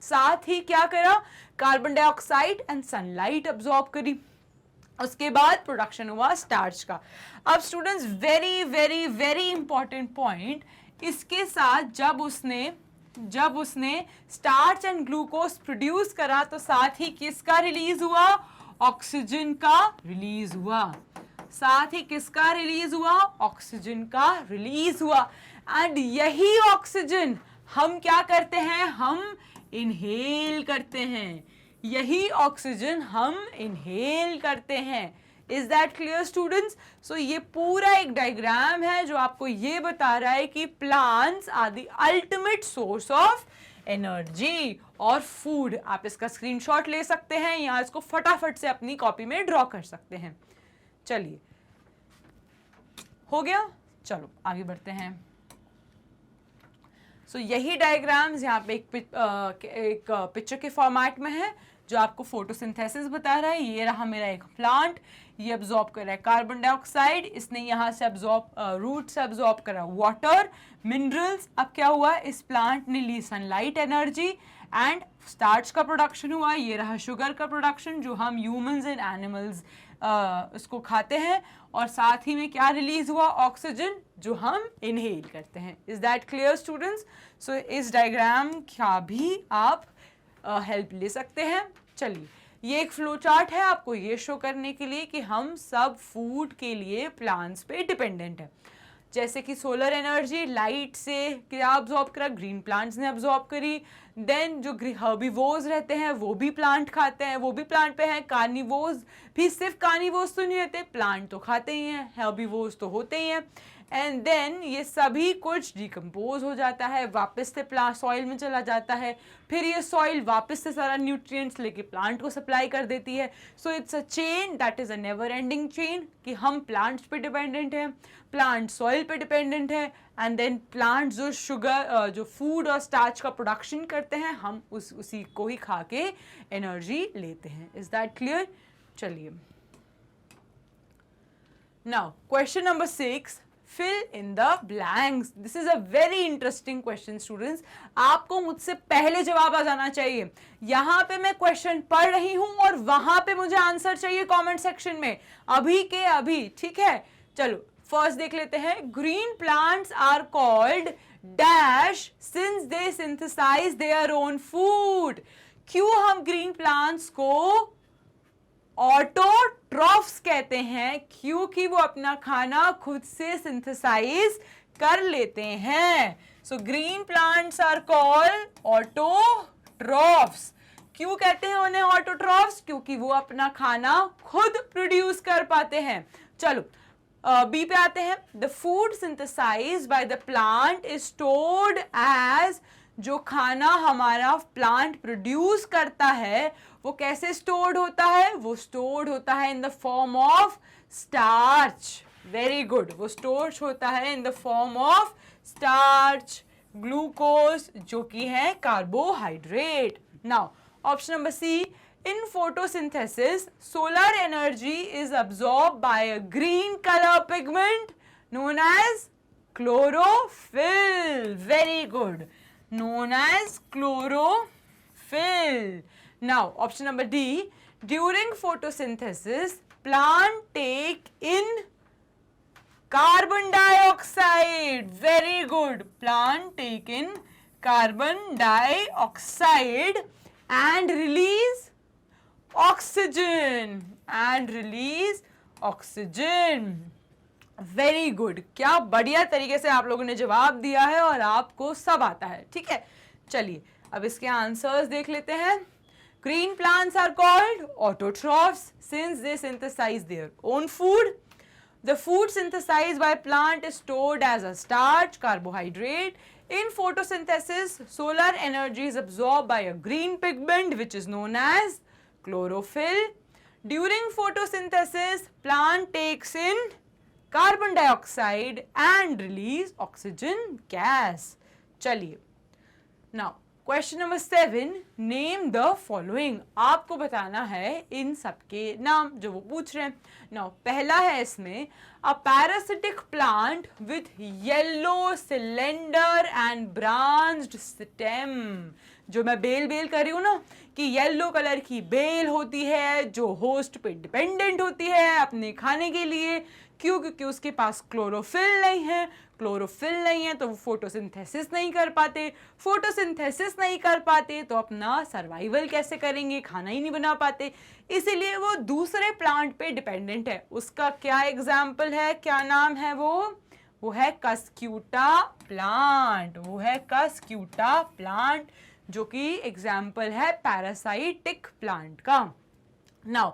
साथ ही क्या करा? Carbon dioxide and sunlight absorb करी। उसके बाद प्रोडक्शन हुआ स्टार्च का। अब students very very very important point, इसके साथ जब उसने स्टार्च एंड ग्लूकोज प्रोड्यूस करा तो साथ ही किसका रिलीज हुआ? ऑक्सीजन का रिलीज हुआ। साथ ही किसका रिलीज हुआ? ऑक्सीजन का रिलीज हुआ। एंड यही ऑक्सीजन हम क्या करते हैं? हम इनहेल करते हैं। यही ऑक्सीजन हम इनहेल करते हैं। Is that clear students? So ये पूरा एक डायग्राम है जो आपको ये बता रहा है कि plants are the ultimate source of energy और फूड। आप इसका स्क्रीनशॉट ले सकते हैं या इसको फटाफट से अपनी कॉपी में ड्रॉ कर सकते हैं। चलिए, हो गया? चलो आगे बढ़ते हैं। सो यही डायग्राम्स यहाँ पे एक पिक्चर के फॉर्मेट में है जो आपको फोटोसिंथेसिस बता रहा है। ये रहा मेरा एक प्लांट, ये अब्सॉर्ब कर रहा है कार्बन डाइऑक्साइड, इसने यहाँ से रूट से अब्सॉर्ब करा वाटर, मिनरल्स। अब क्या हुआ? इस प्लांट ने ली सनलाइट एनर्जी एंड स्टार्च का प्रोडक्शन हुआ। ये रहा शुगर का प्रोडक्शन जो हम ह्यूमंस एंड एनिमल्स उसको खाते हैं। और साथ ही में क्या रिलीज हुआ? ऑक्सीजन जो हम इनहेल करते हैं। Is that clear students? So इस डायग्राम का भी आप हेल्प ले सकते हैं। चलिए, ये एक फ्लो चार्ट है आपको ये शो करने के लिए कि हम सब फूड के लिए प्लांट्स पे डिपेंडेंट है। जैसे कि सोलर एनर्जी लाइट से क्या अब्सॉर्ब करा? ग्रीन प्लांट्स ने अब्सॉर्ब करी। देन जो हर्बीवोर्स रहते हैं वो भी प्लांट खाते हैं, वो भी प्लांट पे हैं। कार्निवोर्स भी सिर्फ कार्निवोर्स तो नहीं रहते, प्लांट तो खाते ही हैं, हर्बीवोर्स तो होते ही हैं। एंड देन ये सभी कुछ डिकम्पोज हो जाता है, वापस से प्लांट सॉइल में चला जाता है। फिर ये सॉइल वापस से सारा न्यूट्रिएंट्स लेके प्लांट को सप्लाई कर देती है। So it's a chain that is a never ending chain कि हम प्लांट्स पे डिपेंडेंट हैं, प्लांट सॉइल पे डिपेंडेंट है, एंड देन प्लांट जो शुगर जो फूड और स्टार्च का प्रोडक्शन करते हैं हम उसी को ही खा के एनर्जी लेते हैं। Is that clear? चलिए, now question number 6, fill in the blanks. This is a very interesting question students. आपको मुझसे पहले जवाब आ जाना चाहिए। यहाँ पे मैं क्वेश्चन पढ़ रही हूँ और वहां पे मुझे आंसर चाहिए कमेंट सेक्शन में, अभी के अभी। ठीक है, चलो फर्स्ट देख लेते हैं। Green plants are called dash since they synthesize their own food. क्यों हम ग्रीन प्लांट्स को ऑटोट्रॉफ्स कहते हैं? क्योंकि वो अपना खाना खुद से सिंथेसाइज कर लेते हैं। So green plants are called autotrophs. क्यों कहते हैं उन्हें ऑटोट्रॉफ्स? क्योंकि वो अपना खाना खुद प्रोड्यूस कर पाते हैं। चलो बी पे आते हैं। The food synthesized by the plant is stored as. जो खाना हमारा प्लांट प्रोड्यूस करता है वो कैसे स्टोर्ड होता है? वो स्टोर्ड होता है in the form of starch. Very good, वो स्टोर होता है in the form of starch, glucose, जो कि है carbohydrate. Now option number C, in photosynthesis solar energy is absorbed by a green color pigment known as chlorophyll. Very good, known as chlorophyll. Now option number D, during photosynthesis plant take in carbon dioxide. Very good, plant take in carbon dioxide and release oxygen. Very good, क्या बढ़िया तरीके से आप लोगों ने जवाब दिया है और आपको सब आता है. ठीक है, चलिए अब इसके आंसर्स देख लेते हैं. Green plants are called autotrophs since they synthesize their own food. The food synthesized by plant is stored as a starch, carbohydrate. In photosynthesis, solar energy is absorbed by a green pigment which is known as chlorophyll. During photosynthesis, plant takes in carbon dioxide and release oxygen gas. चलिए, now question number 7, name the following. आपको बताना है इन सबके नाम जो वो पूछ रहे हैं. नाउ पहला है इसमें, a parasitic plant with yellow cylinder and branched stem. जो मैं बेल कर रही हूँ ना, कि येलो कलर की बेल होती है जो होस्ट पे डिपेंडेंट होती है अपने खाने के लिए. क्यों? क्योंकि उसके पास क्लोरोफिल नहीं है. क्लोरोफिल नहीं है तो वो फोटोसिंथेसिस नहीं कर पाते. फोटोसिंथेसिस नहीं कर पाते तो अपना सर्वाइवल कैसे करेंगे, खाना ही नहीं बना पाते. इसीलिए वो दूसरे प्लांट पे डिपेंडेंट है. उसका क्या एग्जाम्पल है, क्या नाम है वो है कस्क्यूटा प्लांट. वो है कस्क्यूटा प्लांट जो कि एग्जाम्पल है पैरासाइटिक प्लांट का. Now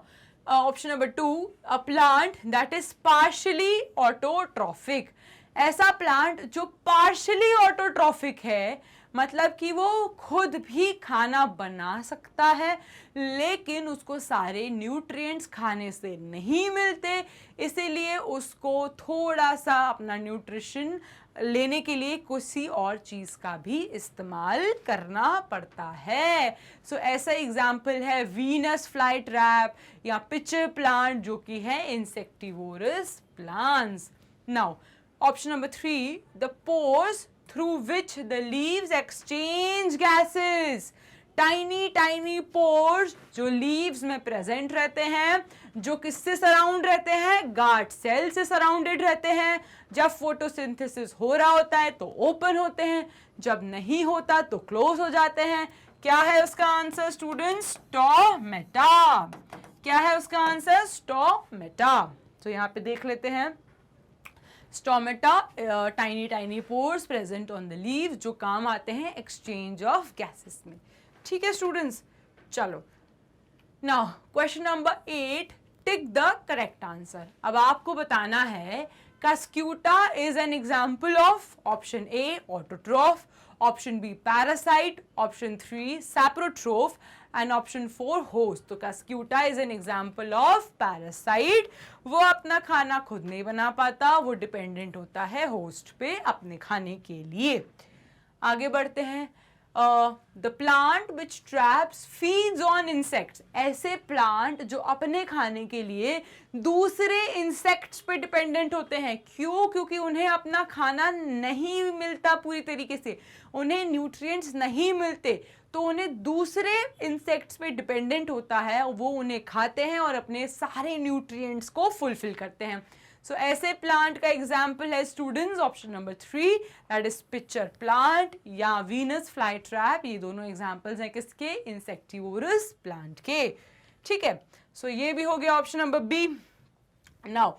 option number 2, a plant that is partially autotrophic. ऐसा प्लांट जो पार्शियली ऑटोट्रॉफिक है, मतलब कि वो खुद भी खाना बना सकता है लेकिन उसको सारे न्यूट्रिएंट्स खाने से नहीं मिलते, इसीलिए उसको थोड़ा सा अपना न्यूट्रिशन लेने के लिए किसी और चीज़ का भी इस्तेमाल करना पड़ता है. सो ऐसा एग्जाम्पल है वीनस फ्लाई ट्रैप या पिचर प्लांट जो कि है insectivorous plants. Now option number 3, the pores through which the leaves exchange gases. Tiny pores जो लीव्स में प्रेजेंट रहते हैं, जो किससे सराउंड रहते हैं, गार्ड सेल से सराउंडेड रहते हैं. जब फोटोसिंथेसिस हो रहा होता है तो ओपन होते हैं, जब नहीं होता तो क्लोज हो जाते हैं. क्या है उसका आंसर स्टूडेंट्स? स्टोमेटा. क्या है उसका आंसर? स्टोमेटा. तो यहाँ पे देख लेते हैं. Stomata, tiny pores present on the leave जो काम आते हैं एक्सचेंज ऑफ गैसेस में. ठीक है स्टूडेंट्स, चलो now question number 8, tick the correct answer. अब आपको बताना है cuscuta is an example of option A autotroph, option B parasite, option 3 saprotroph and option 4 host. तो cuscuta is an example of parasite. वो अपना खाना खुद नहीं बना पाता, वो डिपेंडेंट होता है होस्ट पे अपने खाने के लिए. आगे बढ़ते हैं. The plant which traps feeds on insects. ऐसे प्लांट जो अपने खाने के लिए दूसरे इंसेक्ट्स पे डिपेंडेंट होते हैं. क्यों? क्योंकि उन्हें अपना खाना नहीं मिलता पूरी तरीके से, उन्हें न्यूट्रिएंट्स नहीं मिलते, तो उन्हें दूसरे इंसेक्ट्स पे डिपेंडेंट होता है, वो उन्हें खाते हैं और अपने सारे न्यूट्रिएंट्स को फुलफिल करते हैं. सो ऐसे प्लांट का एग्जाम्पल है students option number 3, that is pitcher plant या वीनस फ्लाई ट्रैप. ये दोनों एग्जाम्पल्स हैं किसके? इंसेक्टिवोरस प्लांट के. ठीक है, सो ये भी हो गया option number B. Now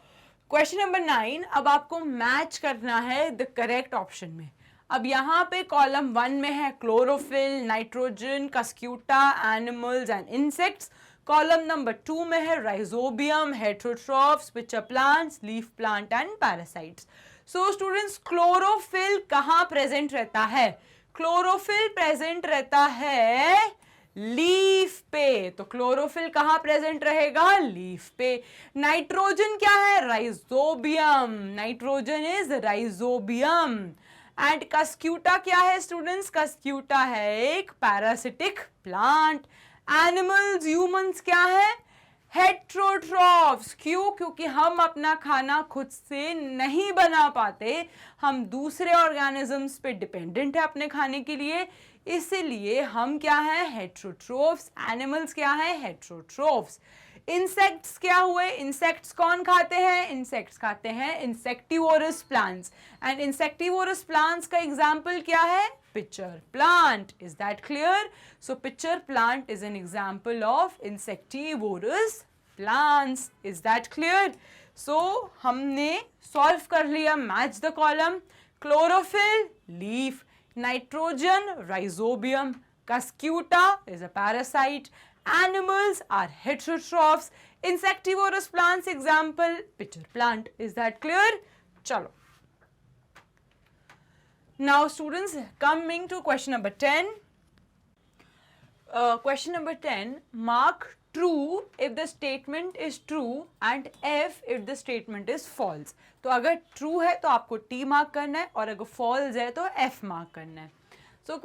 question number 9, अब आपको मैच करना है द करेक्ट ऑप्शन में. अब यहाँ पे कॉलम 1 में है chlorophyll, nitrogen, cuscuta, animals and insects. Column number 2 में है rhizobium, heterotrophs, pitcher plants, leaf plant and parasites. So students, chlorophyll कहाँ प्रेजेंट रहता है? क्लोरोफिल प्रेजेंट रहता है लीफ पे, तो क्लोरोफिल कहाँ प्रेजेंट रहेगा? लीफ पे। नाइट्रोजन क्या है? Rhizobium, nitrogen is rhizobium. And Cuscuta क्या है स्टूडेंट्स? कस्क्यूटा है एक पैरासिटिक प्लांट। एनिमल्स, ह्यूमंस क्या है? हेट्रोट्रॉफ्स। क्यों? क्योंकि हम अपना खाना खुद से नहीं बना पाते, हम दूसरे ऑर्गेनिजम्स पे डिपेंडेंट है अपने खाने के लिए, इसलिए हम क्या है? हेट्रोट्रॉफ्स। एनिमल्स क्या है? हेट्रोट्रॉफ्स। इंसेक्ट्स क्या हुए? इंसेक्ट्स कौन खाते हैं? इंसेक्ट्स खाते हैं insectivorous plants. And insectivorous plants का एग्जाम्पल क्या है? pitcher plant. Is that clear? So pitcher plant is an example of insectivorous plants. Is that clear? So हमने solve कर लिया match the column. Chlorophyll, leaf. Nitrogen, rhizobium. Cuscuta is a parasite. Animals are heterotrophs. Insectivorous plants example pitcher plant. Is that clear? चलो. Now students, coming to question number 10. Question number 10, mark true if the statement is true and F if the statement is false. तो अगर true है तो आपको T mark करना है और अगर false है तो F मार्क करना है. So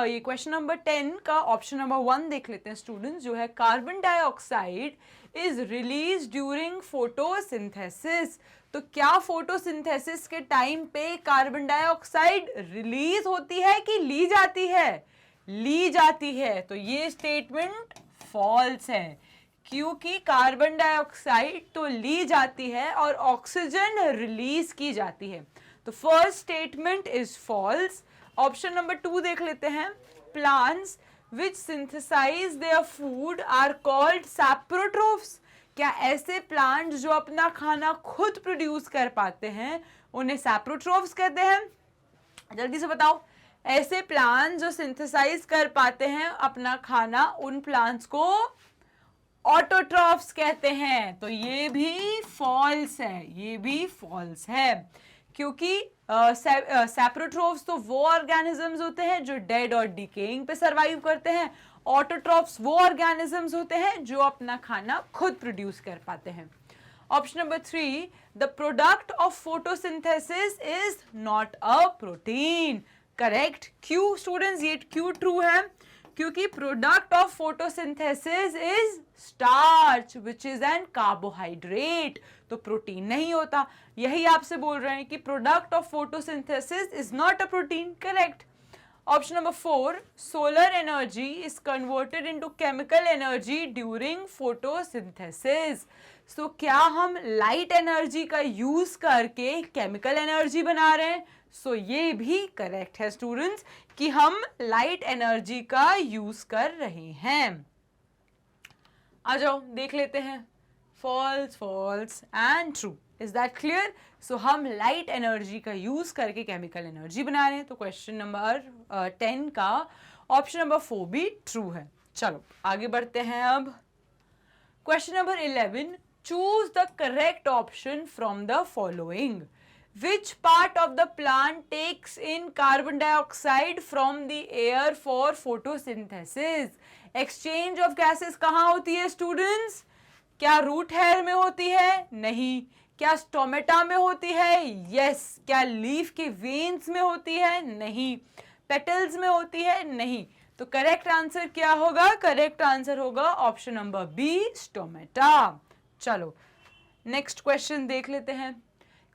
ये question number 10 का option number 1 देख लेते हैं students, जो है carbon dioxide is released during photosynthesis. तो क्या फोटोसिंथेसिस के टाइम पे कार्बन डाइऑक्साइड रिलीज होती है कि ली जाती है? ली जाती है। तो ये स्टेटमेंट फॉल्स है, क्योंकि कार्बन डाइऑक्साइड तो ली जाती है और ऑक्सीजन रिलीज की जाती है। तो first statement is false. Option number 2 देख लेते हैं। Plants which synthesise their food are called saprotrophs. क्या ऐसे प्लांट जो अपना खाना खुद प्रोड्यूस कर पाते हैं उन्हें सैप्रोट्रोफ्स कहते हैं? जल्दी से बताओ। ऐसे प्लांट जो सिंथेसाइज कर पाते हैं अपना खाना, उन प्लांट्स को ऑटोट्रॉफ्स कहते हैं। तो ये भी फॉल्स है, ये भी फॉल्स है, क्योंकि सैप्रोट्रोफ्स तो वो ऑर्गेनिजम्स होते हैं जो डेड और डिकेइंग पे सरवाइव करते हैं। ऑटोट्रॉफ्स वो ऑर्गेनिजम्स होते हैं जो अपना खाना खुद प्रोड्यूस कर पाते हैं। Option number 3, the product of photosynthesis is not a protein. Correct. क्यों स्टूडेंट्स ये क्यों ट्रू है? क्योंकि product of photosynthesis is starch which is an carbohydrate, तो प्रोटीन नहीं होता। यही आपसे बोल रहे हैं कि product of photosynthesis is not a protein. Correct. Option number 4, solar energy is converted into chemical energy during photosynthesis. So क्या हम light energy का use करके chemical energy बना रहे हैं? So ये भी correct है students कि हम light energy का use कर रहे हैं। आ जाओ देख लेते हैं। False, false and true. Is that clear? So हम लाइट एनर्जी का यूज करके केमिकल एनर्जी बना रहे हैं। तो क्वेश्चन नंबर 10 का ऑप्शन नंबर 4 भी ट्रू है। चलो आगे बढ़ते हैं अब। Question number 11, choose the correct option from the following. Which part of the plant takes in carbon dioxide from the air for photosynthesis? Exchange of gases कहाँ होती है स्टूडेंट्स? क्या रूट हेयर में होती है? नहीं। क्या स्टोमेटा में होती है? यस। क्या लीफ के वेन्स में होती है? नहीं। पेटल्स में होती है? नहीं। तो करेक्ट आंसर क्या होगा? करेक्ट आंसर होगा ऑप्शन नंबर बी, स्टोमेटा। चलो नेक्स्ट क्वेश्चन देख लेते हैं।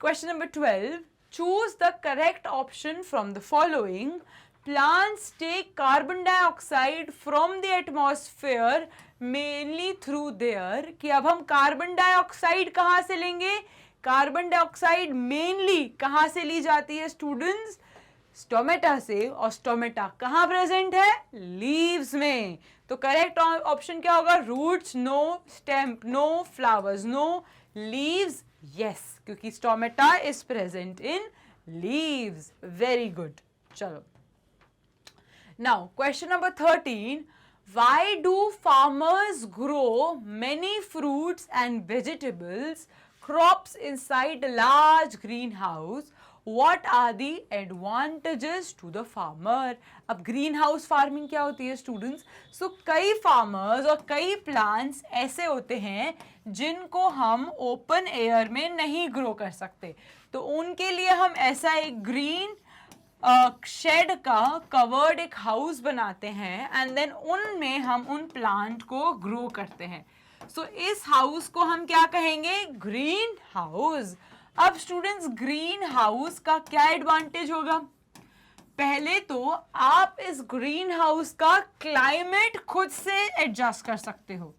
Question number 12, choose the correct option from the following. Plants take carbon dioxide from the atmosphere mainly through their, कि अब हम कार्बन डाइऑक्साइड कहाँ से लेंगे? कार्बन डाइऑक्साइड मेनली कहाँ से ली जाती है स्टूडेंट्स? स्टोमेटा से। और स्टोमेटा कहाँ प्रेजेंट है? लीव्स में। तो करेक्ट ऑप्शन क्या होगा? Roots no, stem no, flowers no, leaves yes, क्योंकि stomata is present in leaves. Very good. चलो now question number 13, why do farmers grow many fruits and vegetables crops inside a large greenhouse What are the advantages to the farmer? अब green house farming क्या होती है students? सो कई farmers और कई plants ऐसे होते हैं जिनको हम ओपन एयर में नहीं ग्रो कर सकते, तो उनके लिए हम ऐसा एक ग्रीन शेड का कवर्ड एक हाउस बनाते हैं एंड देन उनमें हम उन प्लांट को ग्रो करते हैं. सो इस हाउस को हम क्या कहेंगे? Green house. अब स्टूडेंट्स ग्रीन हाउस का क्या एडवांटेज होगा? पहले तो आप इस ग्रीन हाउस का क्लाइमेट खुद से एडजस्ट कर सकते हो.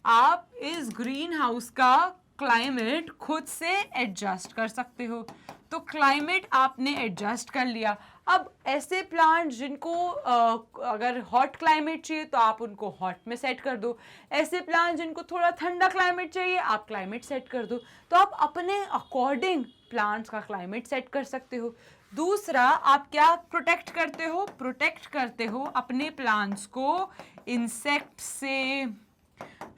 आप इस ग्रीन हाउस का क्लाइमेट खुद से एडजस्ट कर सकते हो. तो क्लाइमेट आपने एडजस्ट कर लिया. अब ऐसे प्लांट जिनको अगर हॉट क्लाइमेट चाहिए तो आप उनको हॉट में सेट कर दो. ऐसे प्लांट जिनको थोड़ा ठंडा क्लाइमेट चाहिए आप क्लाइमेट सेट कर दो. तो आप अपने अकॉर्डिंग प्लांट्स का क्लाइमेट सेट कर सकते हो. दूसरा, आप क्या प्रोटेक्ट करते हो? प्रोटेक्ट करते हो अपने प्लांट्स को इंसेक्ट से,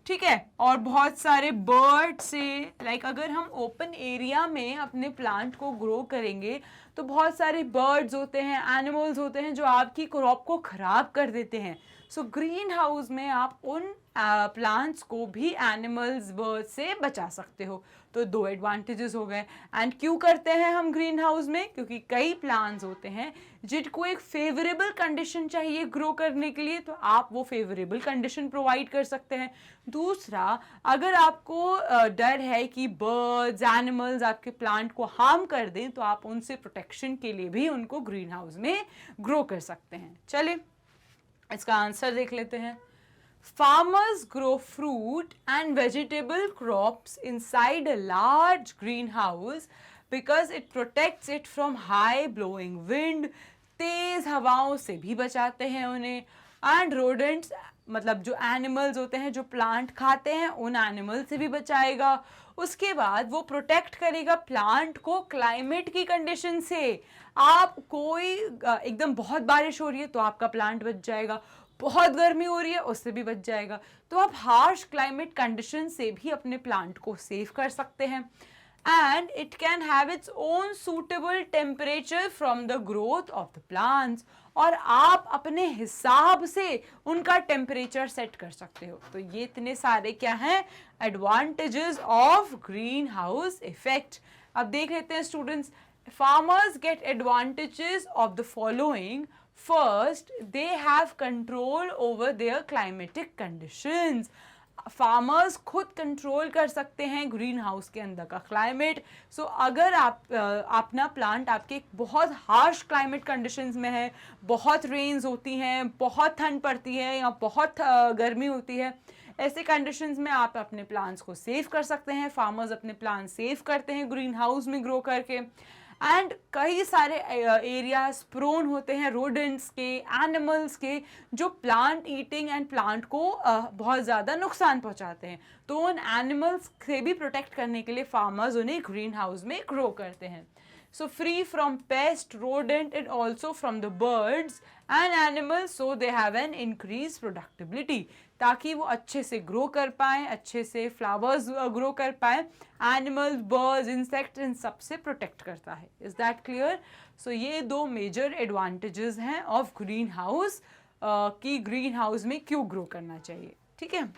ठीक है, और बहुत सारे बर्ड से. लाइक अगर हम ओपन एरिया में अपने प्लांट को ग्रो करेंगे तो बहुत सारे बर्ड्स होते हैं, एनिमल्स होते हैं जो आपकी क्रॉप को खराब कर देते हैं. सो ग्रीन हाउस में आप उन प्लांट्स को भी एनिमल्स, बर्ड से बचा सकते हो. तो दो एडवांटेजेस हो गए. एंड क्यों करते हैं हम ग्रीन हाउस में? क्योंकि कई प्लांट्स होते हैं जिनको एक फेवरेबल कंडीशन चाहिए ग्रो करने के लिए, तो आप वो फेवरेबल कंडीशन प्रोवाइड कर सकते हैं. दूसरा, अगर आपको डर है कि बर्ड्स, एनिमल्स आपके प्लांट को हार्म कर दें, तो आप उनसे प्रोटेक्शन के लिए भी उनको ग्रीन हाउस में ग्रो कर सकते हैं. चलिए इसका आंसर देख लेते हैं. Farmers grow fruit and vegetable crops inside a large greenhouse because it protects it from high blowing wind. तेज हवाओं से भी बचाते हैं उन्हें. एंड rodents, मतलब जो एनिमल्स होते हैं जो प्लांट खाते हैं, उन एनिमल से भी बचाएगा. उसके बाद वो प्रोटेक्ट करेगा प्लांट को क्लाइमेट की कंडीशन से. आप कोई एकदम बहुत बारिश हो रही है तो आपका प्लांट बच जाएगा, बहुत गर्मी हो रही है उससे भी बच जाएगा. तो आप हार्श क्लाइमेट कंडीशन से भी अपने प्लांट को सेव कर सकते हैं. And it can have its own suitable temperature from the growth of the plants. और आप अपने हिसाब से उनका टेम्परेचर सेट कर सकते हो. तो ये इतने सारे क्या हैं? Advantages of green house effect. अब देख लेते हैं students. Farmers get advantages of the following. First, they have control over their climatic conditions. फार्मर्स खुद कंट्रोल कर सकते हैं ग्रीन हाउस के अंदर का क्लाइमेट. सो अगर आप अपना प्लांट आपके बहुत हार्श क्लाइमेट कंडीशंस में है, बहुत रेन्स होती हैं, बहुत ठंड पड़ती है या बहुत गर्मी होती है, ऐसे कंडीशंस में आप अपने प्लांट्स को सेव कर सकते हैं. फार्मर्स अपने प्लांट सेव करते हैं ग्रीन हाउस में ग्रो करके. एंड कई सारे एरियाज प्रोन होते हैं रोडेंट्स के, एनिमल्स के, जो प्लांट ईटिंग एंड प्लांट को बहुत ज़्यादा नुकसान पहुंचाते हैं. तो उन एनिमल्स से भी प्रोटेक्ट करने के लिए फार्मर्स उन्हें ग्रीन हाउस में ग्रो करते हैं. So free from pest, rodent and also from the birds and animals, so they have an increased productivity. ताकि वो अच्छे से ग्रो कर पाएँ, अच्छे से फ्लावर्स ग्रो कर पाएँ. एनिमल्स, बर्ड्स, इंसेक्ट्स इन सब से प्रोटेक्ट करता है. Is that clear? सो ये दो मेजर एडवांटेजेस हैं ऑफ ग्रीन हाउस, कि ग्रीन हाउस में क्यों ग्रो करना चाहिए. ठीक है.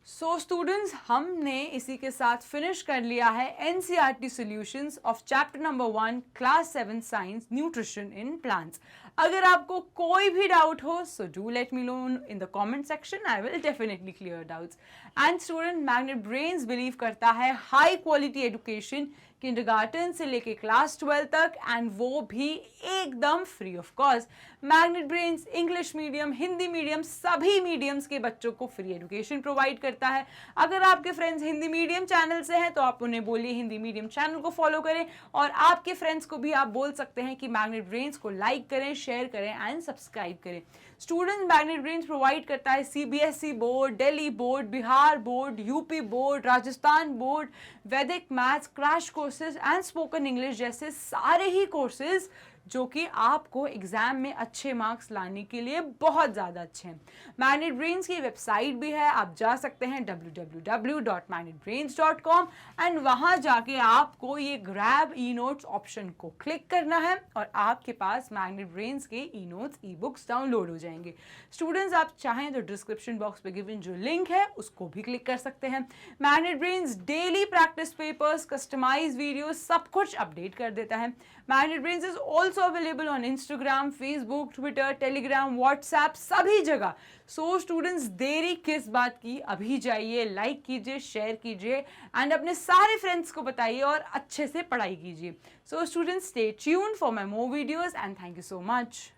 सो स्टूडेंट्स, हमने इसी के साथ फिनिश कर लिया है NCERT solutions of chapter number 1 class 7 science nutrition in plants. अगर आपको कोई भी डाउट हो so do let me know in the comment section. I will definitely clear doubts. And student, magnet brains believe करता है हाई क्वालिटी एजुकेशन किंडरगार्टन से लेके class 12 तक, एंड वो भी एकदम free of cost. Magnet brains English medium, Hindi medium, सभी mediums के बच्चों को फ्री एजुकेशन प्रोवाइड करता है. अगर आपके फ्रेंड्स हिंदी मीडियम चैनल से हैं तो आप उन्हें बोलिए हिंदी मीडियम चैनल को फॉलो करें, और आपके फ्रेंड्स को भी आप बोल सकते हैं कि मैग्नेट ब्रेन्स को लाइक करें, शेयर करें एंड सब्सक्राइब करें. स्टूडेंट्स, मैग्नेट ब्रेन्स प्रोवाइड करता है CBSE board, Delhi board, Bihar board, UP board, Rajasthan board, Vedic maths, crash courses and spoken English जैसे सारे ही कोर्सेज जो कि आपको एग्जाम में अच्छे मार्क्स लाने के लिए बहुत ज़्यादा अच्छे हैं। मैग्नेट ब्रेन्स की वेबसाइट भी है, आप जा सकते हैं www.magnetbrains.com एंड वहाँ जाके आपको ये ग्रैब ई नोट्स ऑप्शन को क्लिक करना है और आपके पास मैग्नेट ब्रेन्स के e notes e books download हो जाएंगे। स्टूडेंट्स, आप चाहें तो डिस्क्रिप्शन बॉक्स पे गिवन जो लिंक है उसको भी क्लिक कर सकते हैं। Magnet brains daily practice papers, customize video सब कुछ अपडेट कर देता है। Magnet brains is also available on Instagram, Facebook, Twitter, Telegram, WhatsApp, सभी जगह। सो स्टूडेंट्स, देरी किस बात की, अभी जाइए, लाइक कीजिए, शेयर कीजिए एंड अपने सारे फ्रेंड्स को बताइए और अच्छे से पढ़ाई कीजिए। So students, stay tuned for my more videos and thank you so much.